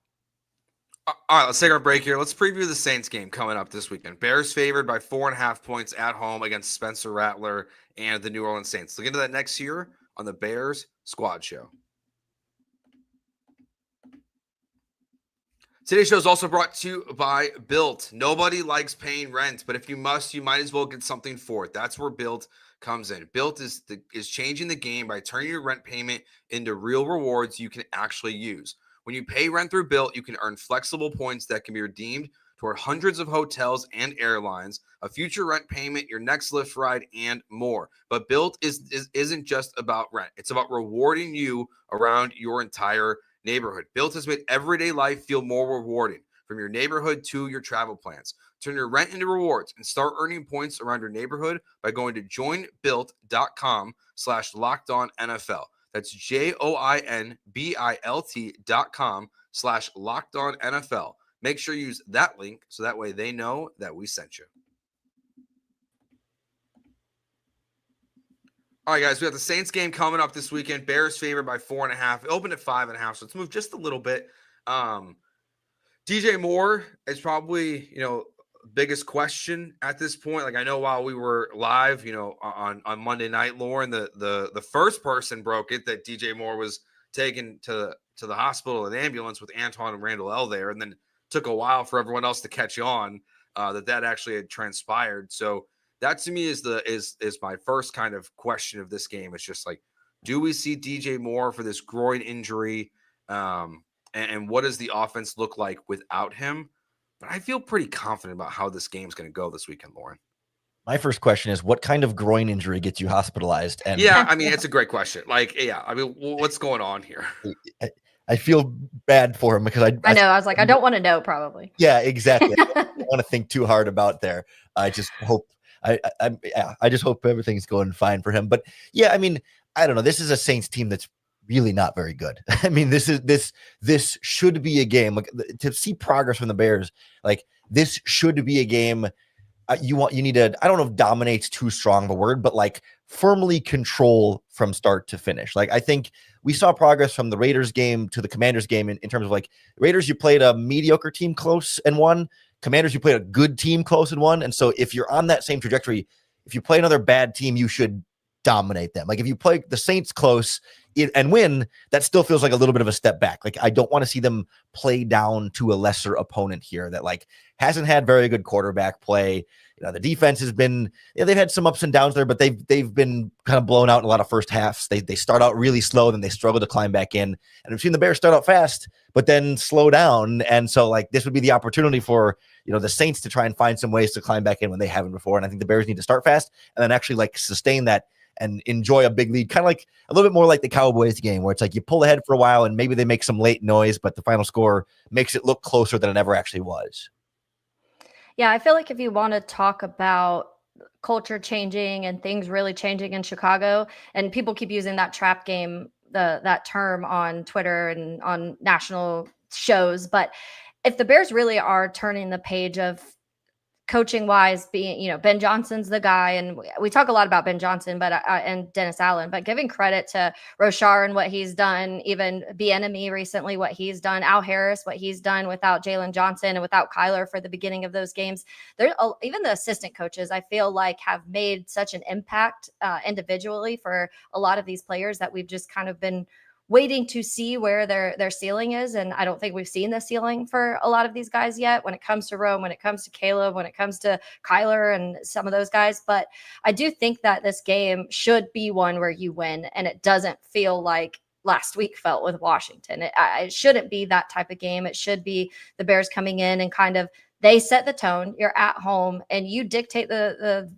All right, let's take our break here. Let's preview the Saints game coming up this weekend. Bears favored by 4.5 points at home against Spencer Rattler and the New Orleans Saints. Look into that next year on the Bears Squad Show. Today's show is also brought to you by BILT. Nobody likes paying rent, but if you must, you might as well get something for it. That's where BILT comes in. BILT is changing the game by turning your rent payment into real rewards you can actually use. When you pay rent through BILT, you can earn flexible points that can be redeemed toward hundreds of hotels and airlines, a future rent payment, your next Lyft ride, and more. But BILT isn't just about rent. It's about rewarding you around your entire neighborhood. BILT has made everyday life feel more rewarding, from your neighborhood to your travel plans. Turn your rent into rewards and start earning points around your neighborhood by going to joinbilt.com/LockedOnNFL. That's joinbilt.com/LockedOnNFL. Make sure you use that link so that way they know that we sent you. All right, guys, we have the Saints game coming up this weekend. Bears favored by 4.5. It opened at 5.5, so let's move just a little bit. DJ Moore is probably, biggest question at this point. Like, I know while we were live, on Monday night, Lauren, the first person broke it that DJ Moore was taken to the hospital in an ambulance with Antoine and Randall L there, and then took a while for everyone else to catch on that actually had transpired. So that to me is my first kind of question of this game. It's just like, do we see DJ Moore for this groin injury? And what does the offense look like without him? But I feel pretty confident about how this game's going to go this weekend, Lauren.
My first question is, what kind of groin injury gets you hospitalized? And
yeah, I mean, it's a great question. Like, yeah, I mean, what's going on here?
I feel bad for him because I
know. I was like, I don't want to know, probably.
Yeah, exactly. I don't want to think too hard about there. I just hope I just hope everything's going fine for him. But yeah, I mean, I don't know. This is a Saints team that's really not very good. I mean, this should be a game, like, to see progress from the Bears. Like, this should be a game. You need to, I don't know if dominate's too strong of a word, but like firmly control from start to finish. Like, I think we saw progress from the Raiders game to the Commanders game in terms of, like, Raiders, you played a mediocre team close and won. Commanders, you played a good team close and won. And so if you're on that same trajectory, if you play another bad team, you should dominate them. Like, if you play the Saints close and win, that still feels like a little bit of a step back. Like, I don't want to see them play down to a lesser opponent here that, like, hasn't had very good quarterback play. The defense has been, they've had some ups and downs there, but they've been kind of blown out in a lot of first halves. They start out really slow, then they struggle to climb back in. And we've seen the Bears start out fast, but then slow down. And so, like, this would be the opportunity for, the Saints to try and find some ways to climb back in when they haven't before. And I think the Bears need to start fast and then actually, like, sustain that and enjoy a big lead, kind of like a little bit more like the Cowboys game, where it's like you pull ahead for a while and maybe they make some late noise, but the final score makes it look closer than it ever actually was.
Yeah, I feel like if you want to talk about culture changing and things really changing in Chicago, and people keep using that trap game, that term on Twitter and on national shows, but if the Bears really are turning the page of coaching wise, being, Ben Johnson's the guy, and we talk a lot about Ben Johnson, but and Dennis Allen, but giving credit to Rochar and what he's done, even Bieniemy recently, what he's done, Al Harris, what he's done without Jalen Johnson and without Kyler for the beginning of those games. There, even the assistant coaches, I feel like, have made such an impact individually for a lot of these players that we've just kind of been waiting to see where their ceiling is. And I don't think we've seen the ceiling for a lot of these guys yet when it comes to Rome, when it comes to Caleb, when it comes to Kyler and some of those guys. But I do think that this game should be one where you win, and it doesn't feel like last week felt with Washington. It shouldn't be that type of game. It should be the Bears coming in and kind of, they set the tone. You're at home and you dictate the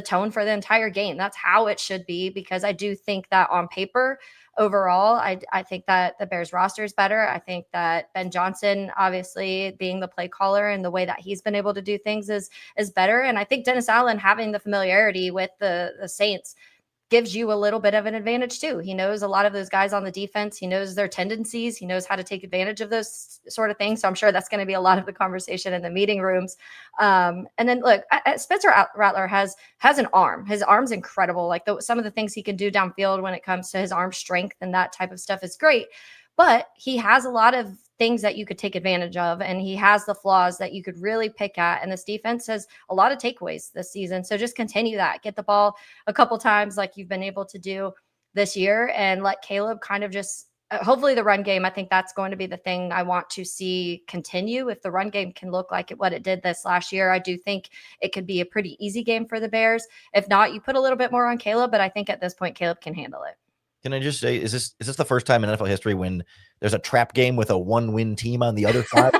tone for the entire game. That's how it should be, because I do think that on paper, overall, I think that the Bears roster is better. I think that Ben Johnson, obviously being the play caller and the way that he's been able to do things is better. And I think Dennis Allen having the familiarity with the Saints gives you a little bit of an advantage too. He knows a lot of those guys on the defense. He knows their tendencies. He knows how to take advantage of those sort of things. So I'm sure that's going to be a lot of the conversation in the meeting rooms. And then look, Spencer Rattler has an arm. His arm's incredible. Like some of the things he can do downfield when it comes to his arm strength and that type of stuff is great. But he has a lot of things that you could take advantage of, and he has the flaws that you could really pick at. And this defense has a lot of takeaways this season. So just continue that. Get the ball a couple times like you've been able to do this year, and let Caleb kind of just hopefully the run game. I think that's going to be the thing I want to see continue. If the run game can look like what it did this last year, I do think it could be a pretty easy game for the Bears. If not, you put a little bit more on Caleb, but I think at this point, Caleb can handle it.
Can I just say, is this the first time in NFL history when there's a trap game with a 1-win team on the other side?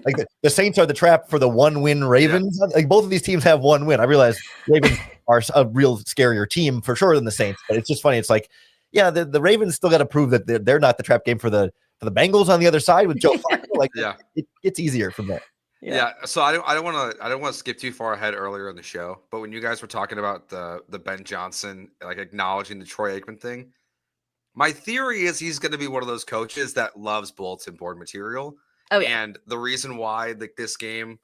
Like the Saints are the trap for the 1-win Ravens. Yeah. Like both of these teams have 1 win. I realize Ravens are a real scarier team for sure than the Saints, but it's just funny. It's like, yeah, the Ravens still got to prove that they're not the trap game for the Bengals on the other side with Joe Flacco. Like, yeah, it gets easier from there.
Yeah. So I don't want to skip too far ahead earlier in the show, but when you guys were talking about the Ben Johnson, like acknowledging the Troy Aikman thing, my theory is he's going to be one of those coaches that loves bulletin board material. Oh, yeah. And the reason why this game,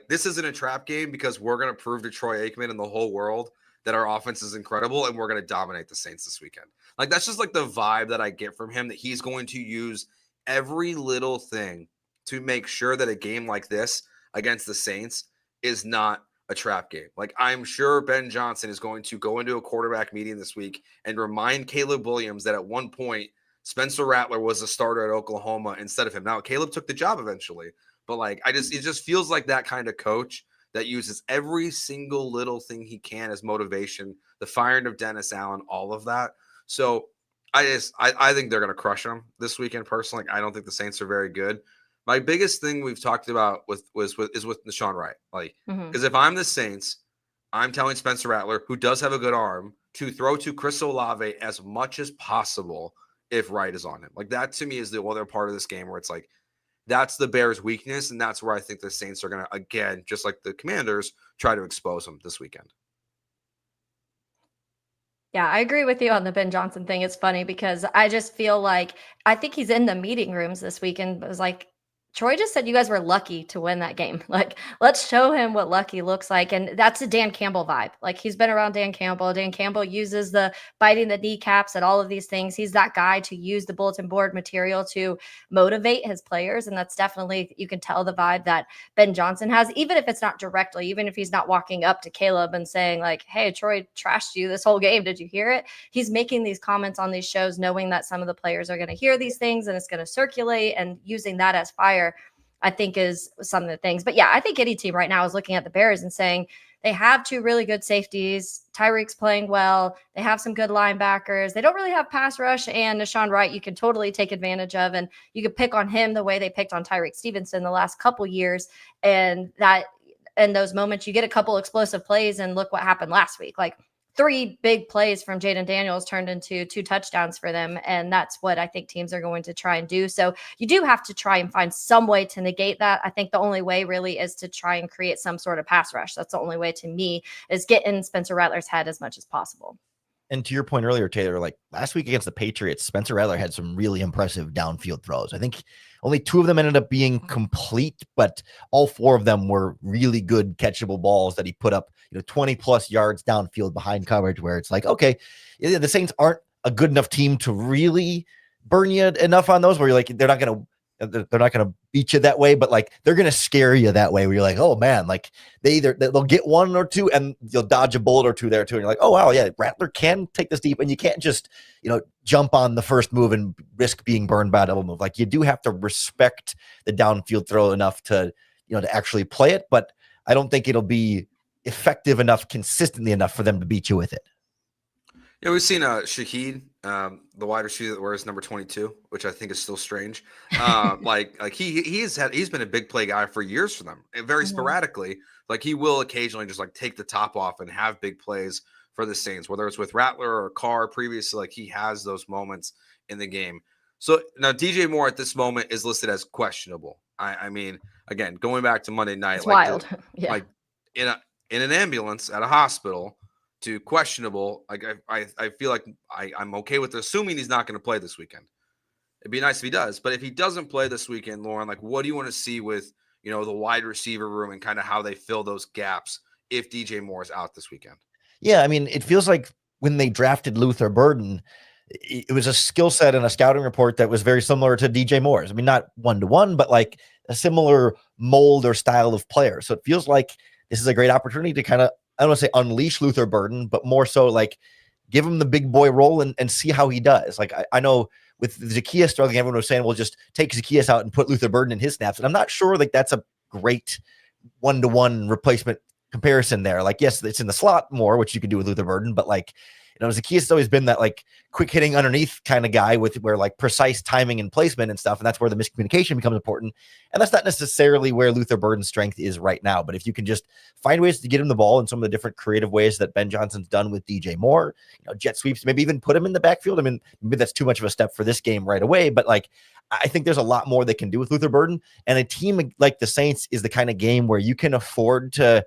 this isn't a trap game because we're going to prove to Troy Aikman and the whole world that our offense is incredible and we're going to dominate the Saints this weekend. Like, that's just like the vibe that I get from him, that he's going to use every little thing to make sure that a game like this against the Saints is not a trap game. Like, I'm sure Ben Johnson is going to go into a quarterback meeting this week and remind Caleb Williams that at one point Spencer Rattler was a starter at Oklahoma instead of him. Now, Caleb took the job eventually, but it just feels like that kind of coach that uses every single little thing he can as motivation, the firing of Dennis Allen, all of that. So I think they're going to crush them this weekend personally. I don't think the Saints are very good. My biggest thing we've talked about is with Deshaun Wright. Because if I'm the Saints, I'm telling Spencer Rattler, who does have a good arm, to throw to Chris Olave as much as possible if Wright is on him. Like, that to me is the other part of this game where it's like, that's the Bears' weakness, and that's where I think the Saints are going to, again, just like the Commanders, try to expose them this weekend.
Yeah, I agree with you on the Ben Johnson thing. It's funny because I just feel like I think he's in the meeting rooms this weekend. It was like, Troy just said you guys were lucky to win that game. Like, let's show him what lucky looks like. And that's a Dan Campbell vibe. Like, he's been around Dan Campbell. Dan Campbell uses the biting the kneecaps and all of these things. He's that guy to use the bulletin board material to motivate his players. And that's definitely, you can tell the vibe that Ben Johnson has, even if it's not directly, even if he's not walking up to Caleb and saying like, hey, Troy trashed you this whole game. Did you hear it? He's making these comments on these shows, knowing that some of the players are going to hear these things and it's going to circulate, and using that as fire, I think, is some of the things. But yeah, I think any team right now is looking at the Bears and saying they have 2 really good safeties. Tyreek's playing well. They have some good linebackers. They don't really have pass rush, and Deshaun Wright you can totally take advantage of, and you could pick on him the way they picked on Tyreek Stevenson the last couple years. And that in those moments you get a couple explosive plays, and look what happened last week. Like, 3 big plays from Jaden Daniels turned into 2 touchdowns for them. And that's what I think teams are going to try and do. So you do have to try and find some way to negate that. I think the only way really is to try and create some sort of pass rush. That's the only way to me, is get in Spencer Rattler's head as much as possible.
And to your point earlier, Taylor, like last week against the Patriots, Spencer Rattler had some really impressive downfield throws. I think only 2 of them ended up being complete, but all 4 of them were really good catchable balls that he put up, 20 plus yards downfield behind coverage, where it's like, okay, the Saints aren't a good enough team to really burn you enough on those, where you're like, they're not going to beat you that way, but like they're going to scare you that way, where you're like, oh man, like they'll get 1 or 2 and you'll dodge a bullet or 2 there too. And you're like, oh wow, yeah, Rattler can take this deep, and you can't just, jump on the first move and risk being burned by a double move. Like, you do have to respect the downfield throw enough to, to actually play it, but I don't think it'll be effective enough, consistently enough for them to beat you with it.
Yeah, we've seen Shaheed, the wide receiver that wears number 22, which I think is still strange. He's been a big play guy for years for them, and very sporadically. Like, he will occasionally just like take the top off and have big plays for the Saints, whether it's with Rattler or Carr previously. Like, he has those moments in the game. So now DJ Moore at this moment is listed as questionable. I mean, again, going back to Monday night,
it's wild. Yeah.
Like in an ambulance at a hospital, to questionable. Like, I feel like I'm okay with assuming he's not going to play this weekend. It'd be nice if he does, but if he doesn't play this weekend, Lauren, like, what do you want to see with, the wide receiver room and kind of how they fill those gaps if DJ Moore is out this weekend?
Yeah, I mean, it feels like when they drafted Luther Burden, it was a skill set and a scouting report that was very similar to DJ Moore's. I mean, not 1-to-1, but like a similar mold or style of player. So it feels like this is a great opportunity to kind of, I don't want to say unleash Luther Burden, but more so like give him the big boy role and see how he does. Like, I know with Zacchaeus struggling, everyone was saying, well, just take Zacchaeus out and put Luther Burden in his snaps. And I'm not sure like that's a great 1-to-1 replacement comparison there. Like, yes, it's in the slot more, which you can do with Luther Burden, but like, Zacchaeus has always been that like quick hitting underneath kind of guy with where like precise timing and placement and stuff. And that's where the miscommunication becomes important. And that's not necessarily where Luther Burden's strength is right now. But if you can just find ways to get him the ball in some of the different creative ways that Ben Johnson's done with DJ Moore, jet sweeps, maybe even put him in the backfield. I mean, maybe that's too much of a step for this game right away, but like, I think there's a lot more they can do with Luther Burden. And a team like the Saints is the kind of game where you can afford to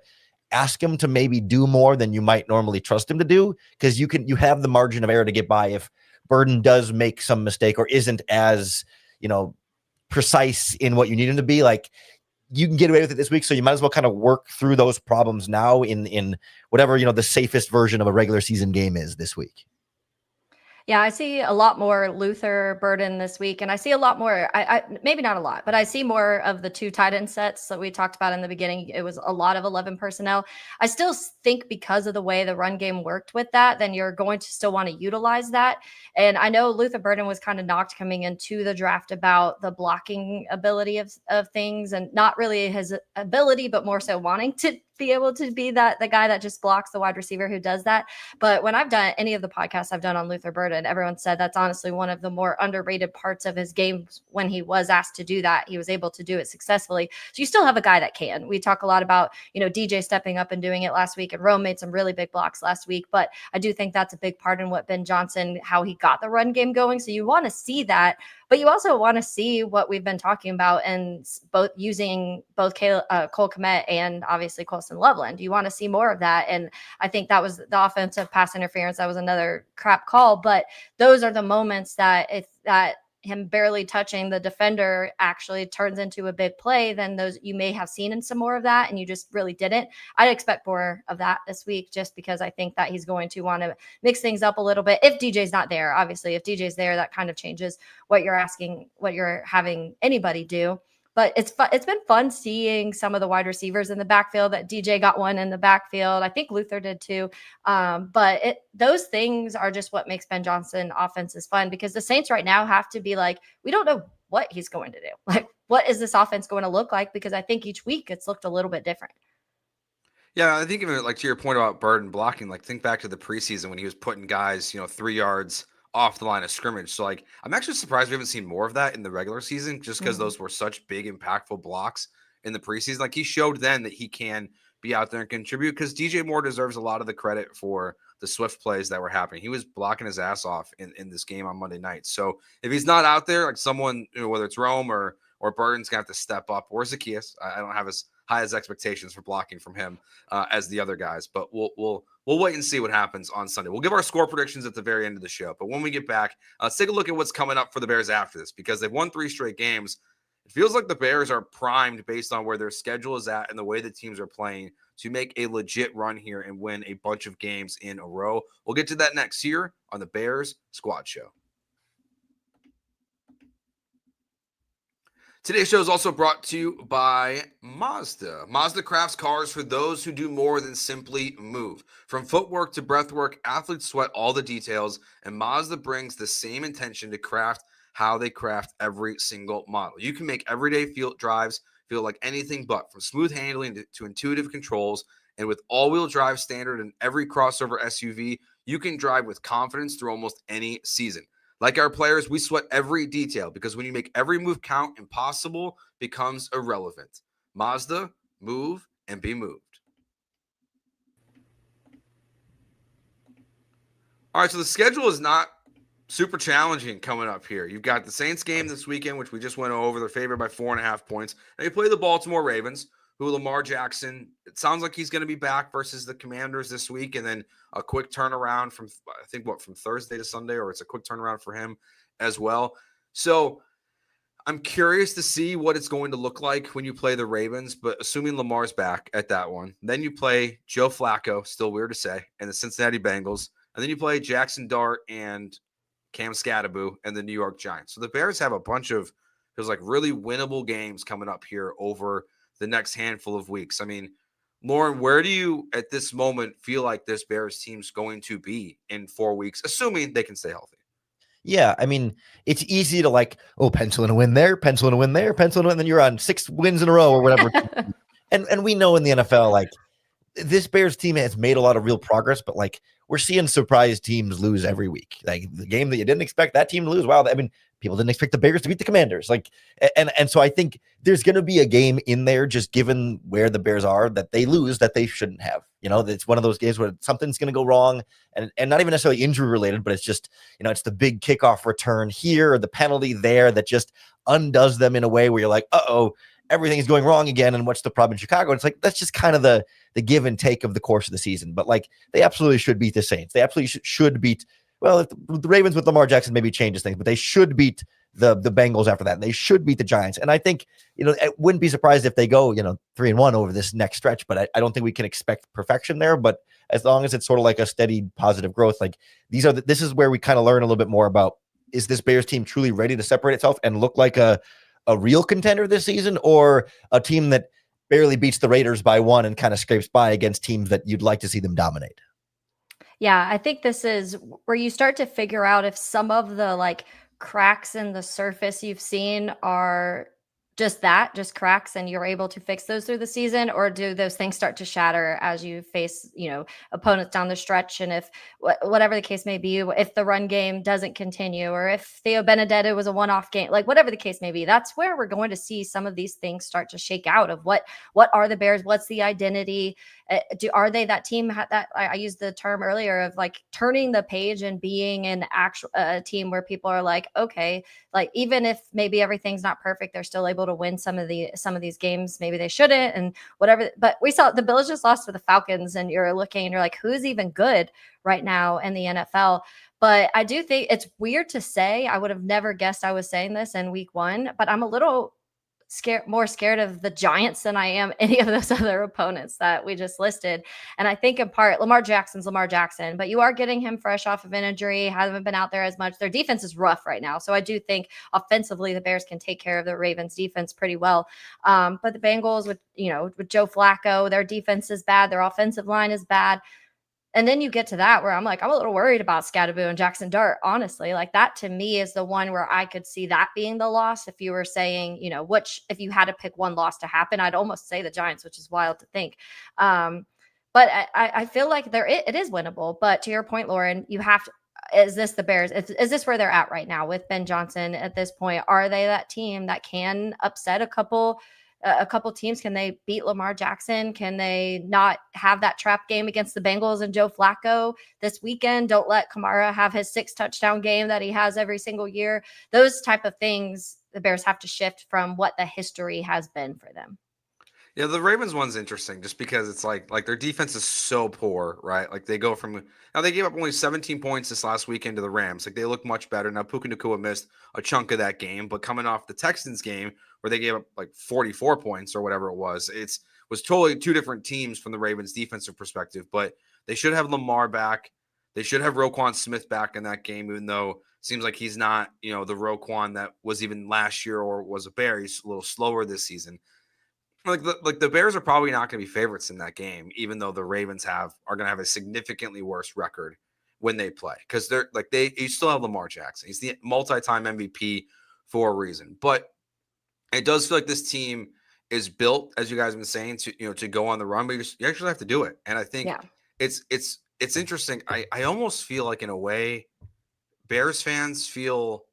ask him to maybe do more than you might normally trust him to do, because you have the margin of error to get by if Burden does make some mistake or isn't as precise in what you need him to be. Like, you can get away with it this week, so you might as well kind of work through those problems now in whatever the safest version of a regular season game is this week.
Yeah, I see a lot more Luther Burden this week, and I see a lot more, I maybe not a lot, but I see more of the 2 tight end sets that we talked about in the beginning. It was a lot of 11 personnel. I still think because of the way the run game worked with that, then you're going to still want to utilize that. And I know Luther Burden was kind of knocked coming into the draft about the blocking ability of things, and not really his ability, but more so wanting to be able to be the guy that just blocks, the wide receiver who does that. But when I've done any of the podcasts I've done on Luther Burden, everyone said that's honestly one of the more underrated parts of his game. When he was asked to do that, he was able to do it successfully. So you still have a guy that can. We talk a lot about, DJ stepping up and doing it last week, and Rome made some really big blocks last week. But I do think that's a big part in what Ben Johnson, how he got the run game going. So you want to see that. But you also want to see what we've been talking about, and both using both Cole Kmet and obviously Colston Loveland. You want to see more of that. And I think that was the offensive pass interference. That was another crap call. But those are the moments that if that him barely touching the defender actually turns into a big play, then those you may have seen in some more of that, and you just really didn't. I'd expect more of that this week, just because I think that he's going to want to mix things up a little bit. If DJ's not there, obviously, if DJ's there, that kind of changes what you're having anybody do. But it's been fun seeing some of the wide receivers in the backfield. That DJ got one in the backfield. I think Luther did too. But those things are just what makes Ben Johnson offenses fun, because the Saints right now have to be like, we don't know what he's going to do. Like, what is this offense going to look like? Because I think each week it's looked a little bit different.
Yeah, I think even like to your point about Burden blocking, like think back to the preseason when he was putting guys, 3 yards off the line of scrimmage. So like, I'm actually surprised we haven't seen more of that in the regular season, just because those were such big, impactful blocks in the preseason. Like, he showed then that he can be out there and contribute, because DJ Moore deserves a lot of the credit for the swift plays that were happening. He was blocking his ass off in this game on Monday night. So if he's not out there, like someone, whether it's Rome or Burden's gonna have to step up, or Zacchaeus. I don't have as high as expectations for blocking from him as the other guys, but we'll wait and see what happens on Sunday. We'll give our score predictions at the very end of the show, but when we get back, let's take a look at what's coming up for the Bears after this, because they've won 3 straight games. It feels like the Bears are primed based on where their schedule is at and the way the teams are playing to make a legit run here and win a bunch of games in a row. We'll get to that next here on the Bears Squad Show. Today's show is also brought to you by Mazda. Mazda crafts cars for those who do more than simply move. From footwork to breathwork, athletes sweat all the details, and Mazda brings the same intention to craft how they craft every single model. You can make everyday drives feel like anything but, from smooth handling to intuitive controls. And with all-wheel drive standard in every crossover SUV, you can drive with confidence through almost any season. Like our players, we sweat every detail, because when you make every move count, impossible becomes irrelevant. Mazda, move and be moved. All right, so the schedule is not super challenging coming up here. You've got the Saints game this weekend, which we just went over. They're favored by 4.5 points. And you play the Baltimore Ravens, who Lamar Jackson, it sounds like he's going to be back versus the Commanders this week, and then a quick turnaround from, I think, from Thursday to Sunday, or it's a quick turnaround for him as well. So I'm curious to see what it's going to look like when you play the Ravens, but assuming Lamar's back at that one, then you play Joe Flacco, still weird to say, and the Cincinnati Bengals, and then you play Jackson Dart and Cam Scatteraboo and the New York Giants. So the Bears have a bunch of, feels like, really winnable games coming up here over the next handful of weeks. I mean, Lauren, where do you at this moment feel like this Bears team's going to be in 4 weeks, assuming they can stay healthy?
Yeah, I mean, it's easy to like, pencil in a win there, pencil in a win there, pencil in a win, and then you're on 6 wins in a row or whatever. and we know in the NFL, like, this Bears team has made a lot of real progress, but like we're seeing surprise teams lose every week. Like the game that you didn't expect that team to lose. Wow, I mean, people didn't expect the Bears to beat the Commanders. Like, and so I think there's going to be a game in there, just given where the Bears are, that they lose that they shouldn't have. It's one of those games where something's going to go wrong, and not even necessarily injury related, but it's just it's the big kickoff return here or the penalty there that just undoes them in a way where you're like, uh-oh, everything's going wrong again, and what's the problem in Chicago? And it's like, that's just kind of the give and take of the course of the season. But like, they absolutely should beat the Saints. They absolutely should beat, well, if the Ravens with Lamar Jackson maybe changes things, but they should beat the Bengals after that. And they should beat the Giants. And I think, I wouldn't be surprised if they go, 3-1 over this next stretch, but I don't think we can expect perfection there. But as long as it's sort of like a steady positive growth, like this is where we kind of learn a little bit more about, is this Bears team truly ready to separate itself and look like a real contender this season, or a team that barely beats the Raiders by 1 and kind of scrapes by against teams that you'd like to see them dominate?
Yeah, I think this is where you start to figure out if some of the like cracks in the surface you've seen are just cracks, and you're able to fix those through the season, or do those things start to shatter as you face, opponents down the stretch? And if whatever the case may be, if the run game doesn't continue, or if Theo Benedetto was a one-off game, like whatever the case may be, that's where we're going to see some of these things start to shake out of what are the Bears? What's the identity? Are they that team that I used the term earlier of like turning the page and being an actual team where people are like, okay, like even if maybe everything's not perfect, they're still able to win some of these games. Maybe they shouldn't, and whatever. But we saw the Bills just lost to the Falcons, and you're looking and you're like, who's even good right now in the NFL? But I do think it's weird to say. I would have never guessed I was saying this in week 1, but I'm a little more scared of the Giants than I am any of those other opponents that we just listed. And I think in part Lamar Jackson's Lamar Jackson, but you are getting him fresh off of an injury, hasn't been out there as much. Their defense is rough right now. So I do think offensively the Bears can take care of the Ravens defense pretty well. But the Bengals with Joe Flacco, their defense is bad. Their offensive line is bad. And then you get to that where I'm like, I'm a little worried about Scadaboo and Jackson Dart, honestly. Like that to me is the one where I could see that being the loss. If you were saying, if you had to pick one loss to happen, I'd almost say the Giants, which is wild to think. But I feel like it is winnable. But to your point, Lauren, you have to, is this the Bears? Is this where they're at right now with Ben Johnson at this point? Are they that team that can upset a couple teams? Can they beat Lamar Jackson? Can they not have that trap game against the Bengals and Joe Flacco this weekend? Don't let Kamara have his 6 touchdown game that he has every single year. Those type of things the Bears have to shift from what the history has been for them.
Yeah, the Ravens one's interesting just because it's like their defense is so poor, right? Like they go from now they gave up only 17 points this last weekend to the Rams. Like they look much better. Now Puka Nacua missed a chunk of that game, but coming off the Texans game where they gave up like 44 points or whatever it was totally two different teams from the Ravens defensive perspective. But they should have Lamar back. They should have Roquan Smith back in that game, even though it seems like he's not, the Roquan that was even last year or was a Bear. He's a little slower this season. Like the Bears are probably not going to be favorites in that game, even though the Ravens are going to have a significantly worse record when they play, because you still have Lamar Jackson. He's the multi-time MVP for a reason. But it does feel like this team is built, as you guys have been saying, to go on the run, but you actually have to do it. And I think it's interesting. I almost feel like in a way, Bears fans feel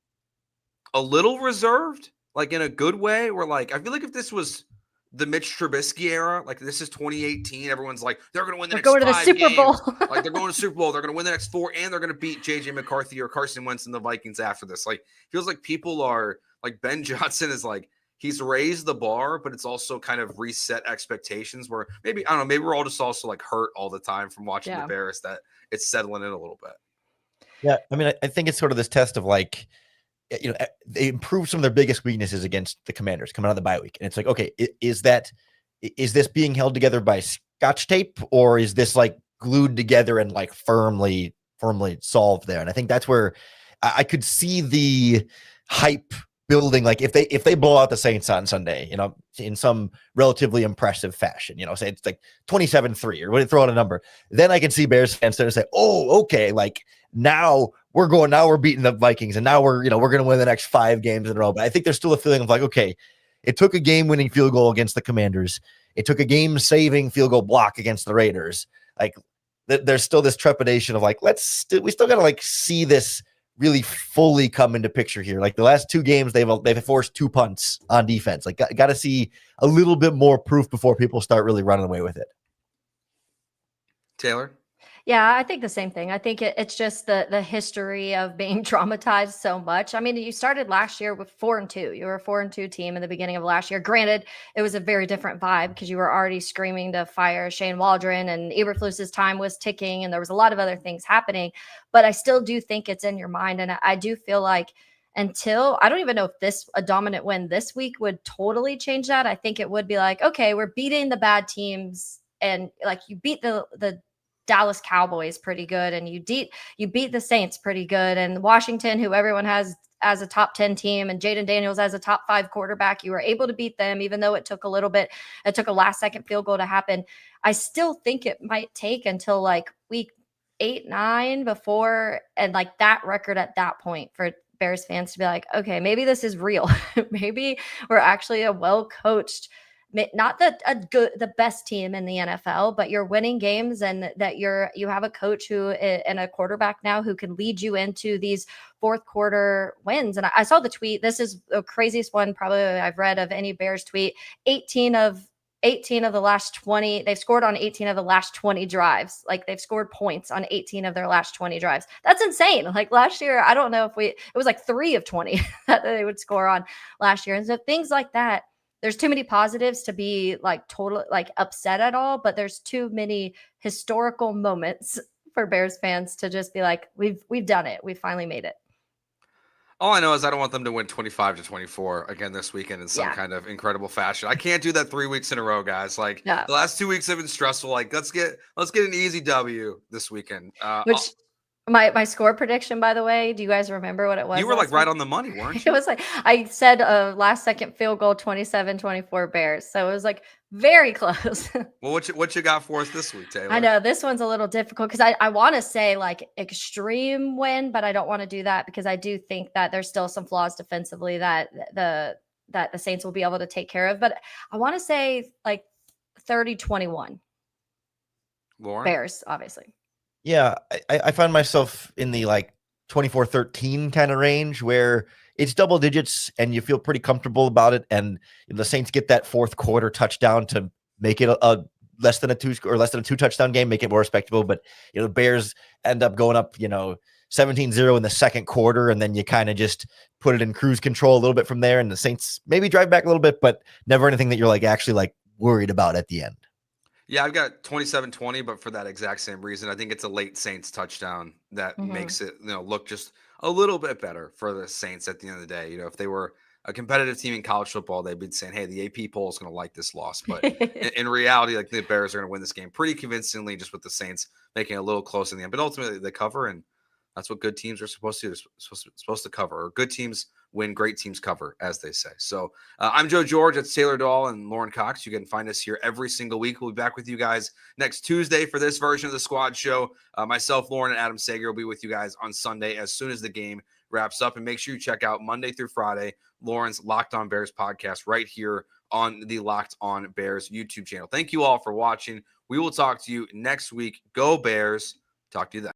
a little reserved, like in a good way, where like I feel like if this was the Mitch Trubisky era, like this is 2018. Everyone's like, they're going to win the next 5 games.
Super Bowl.
Like they're going to Super Bowl. They're going to win the next 4, and they're going to beat JJ McCarthy or Carson Wentz and the Vikings after this. Like feels like people are like Ben Johnson is like he's raised the bar, but it's also kind of reset expectations. Where maybe I don't know, maybe we're all just also like hurt all the time from watching the Bears that it's settling in a little bit.
Yeah, I mean, I think it's sort of this test of like, they improved some of their biggest weaknesses against the Commanders coming out of the bye week. And it's like, okay, is this being held together by Scotch tape, or is this like glued together and like firmly solved there? And I think that's where I could see the hype building. Like if they blow out the Saints on Sunday, in some relatively impressive fashion, say it's like 27-3 or throw out a number, then I can see Bears fans start to say, oh, okay, like now we're beating the Vikings, and now we're going to win the next 5 games in a row. But I think there's still a feeling of like, okay, it took a game-winning field goal against the Commanders. it took a game-saving field goal block against the Raiders. Like there's still this trepidation of like, we still got to like see this really fully come into picture here. Like the last 2 games, they've forced 2 punts on defense. Like got to see a little bit more proof before people start really running away with it.
Taylor?
Yeah, I think the same thing. I think it's just the history of being traumatized so much. I mean, you started last year with 4-2. You were a 4-2 team in the beginning of last year. Granted, it was a very different vibe because you were already screaming to fire Shane Waldron, and Eberflus's time was ticking, and there was a lot of other things happening. But I still do think it's in your mind, and I do feel like until I don't even know if a dominant win this week would totally change that. I think it would be like, okay, we're beating the bad teams, and like you beat the Dallas Cowboys pretty good, and you beat the Saints pretty good, and Washington, who everyone has as a top 10 team, and Jaden Daniels as a top 5 quarterback, you were able to beat them, even though it took a last second field goal to happen. I still think it might take until like week 8-9 before, and like that record at that point for Bears fans to be like, okay, maybe this is real. Maybe we're actually a well-coached, not the best team in the NFL, but you're winning games, and that you have a coach and a quarterback now who can lead you into these fourth quarter wins. And I saw the tweet. This is the craziest one probably I've read of any Bears tweet. 18 of the last 20, they've scored on 18 of the last 20 drives. Like they've scored points on 18 of their last 20 drives. That's insane. Like last year, I don't know if it was like 3 of 20 that they would score on last year. And so things like that, there's too many positives to be like totally like upset at all, but there's too many historical moments for Bears fans to just be like, we've done it. We finally made it.
All I know is I don't want them to win 25-24 again this weekend in some kind of incredible fashion. I can't do that 3 weeks in a row, guys. Like the last 2 weeks have been stressful. Like let's get an easy W this weekend.
Which my score prediction, by the way, do you guys remember what it was?
You were like right on the money, weren't you?
It was like I said last second field goal, 27-24 Bears. So it was like very close.
Well, what you got for us this week, Taylor?
I know this one's a little difficult because I want to say like extreme win, but I don't want to do that because I do think that there's still some flaws defensively that the Saints will be able to take care of. But I want to say like 30-21.
Lauren?
Bears, obviously.
Yeah, I find myself in the like 24-13 kind of range where it's double digits and you feel pretty comfortable about it. And the Saints get that fourth quarter touchdown to make it a less than a 2 touchdown game, make it more respectable. But, the Bears end up going up, 17-0 in the second quarter. And then you kind of just put it in cruise control a little bit from there. And the Saints maybe drive back a little bit, but never anything that you're like actually like worried about at the end.
Yeah, I've got 27-20, but for that exact same reason, I think it's a late Saints touchdown that makes it, look just a little bit better for the Saints at the end of the day. If they were a competitive team in college football, they'd be saying, hey, the AP poll is going to like this loss. But in reality, like the Bears are going to win this game pretty convincingly just with the Saints making it a little close in the end. But ultimately, they cover, and that's what good teams are supposed to do. They're supposed to cover. Or good teams win, great teams cover, as they say. So I'm Joe George. That's Taylor Dahl and Lauren Cox. You can find us here every single week. We'll be back with you guys next Tuesday for this version of the Squad Show. Myself, Lauren, and Adam Sager will be with you guys on Sunday as soon as the game wraps up. And make sure you check out Monday through Friday, Lauren's Locked On Bears podcast right here on the Locked On Bears YouTube channel. Thank you all for watching. We will talk to you next week. Go Bears. Talk to you then.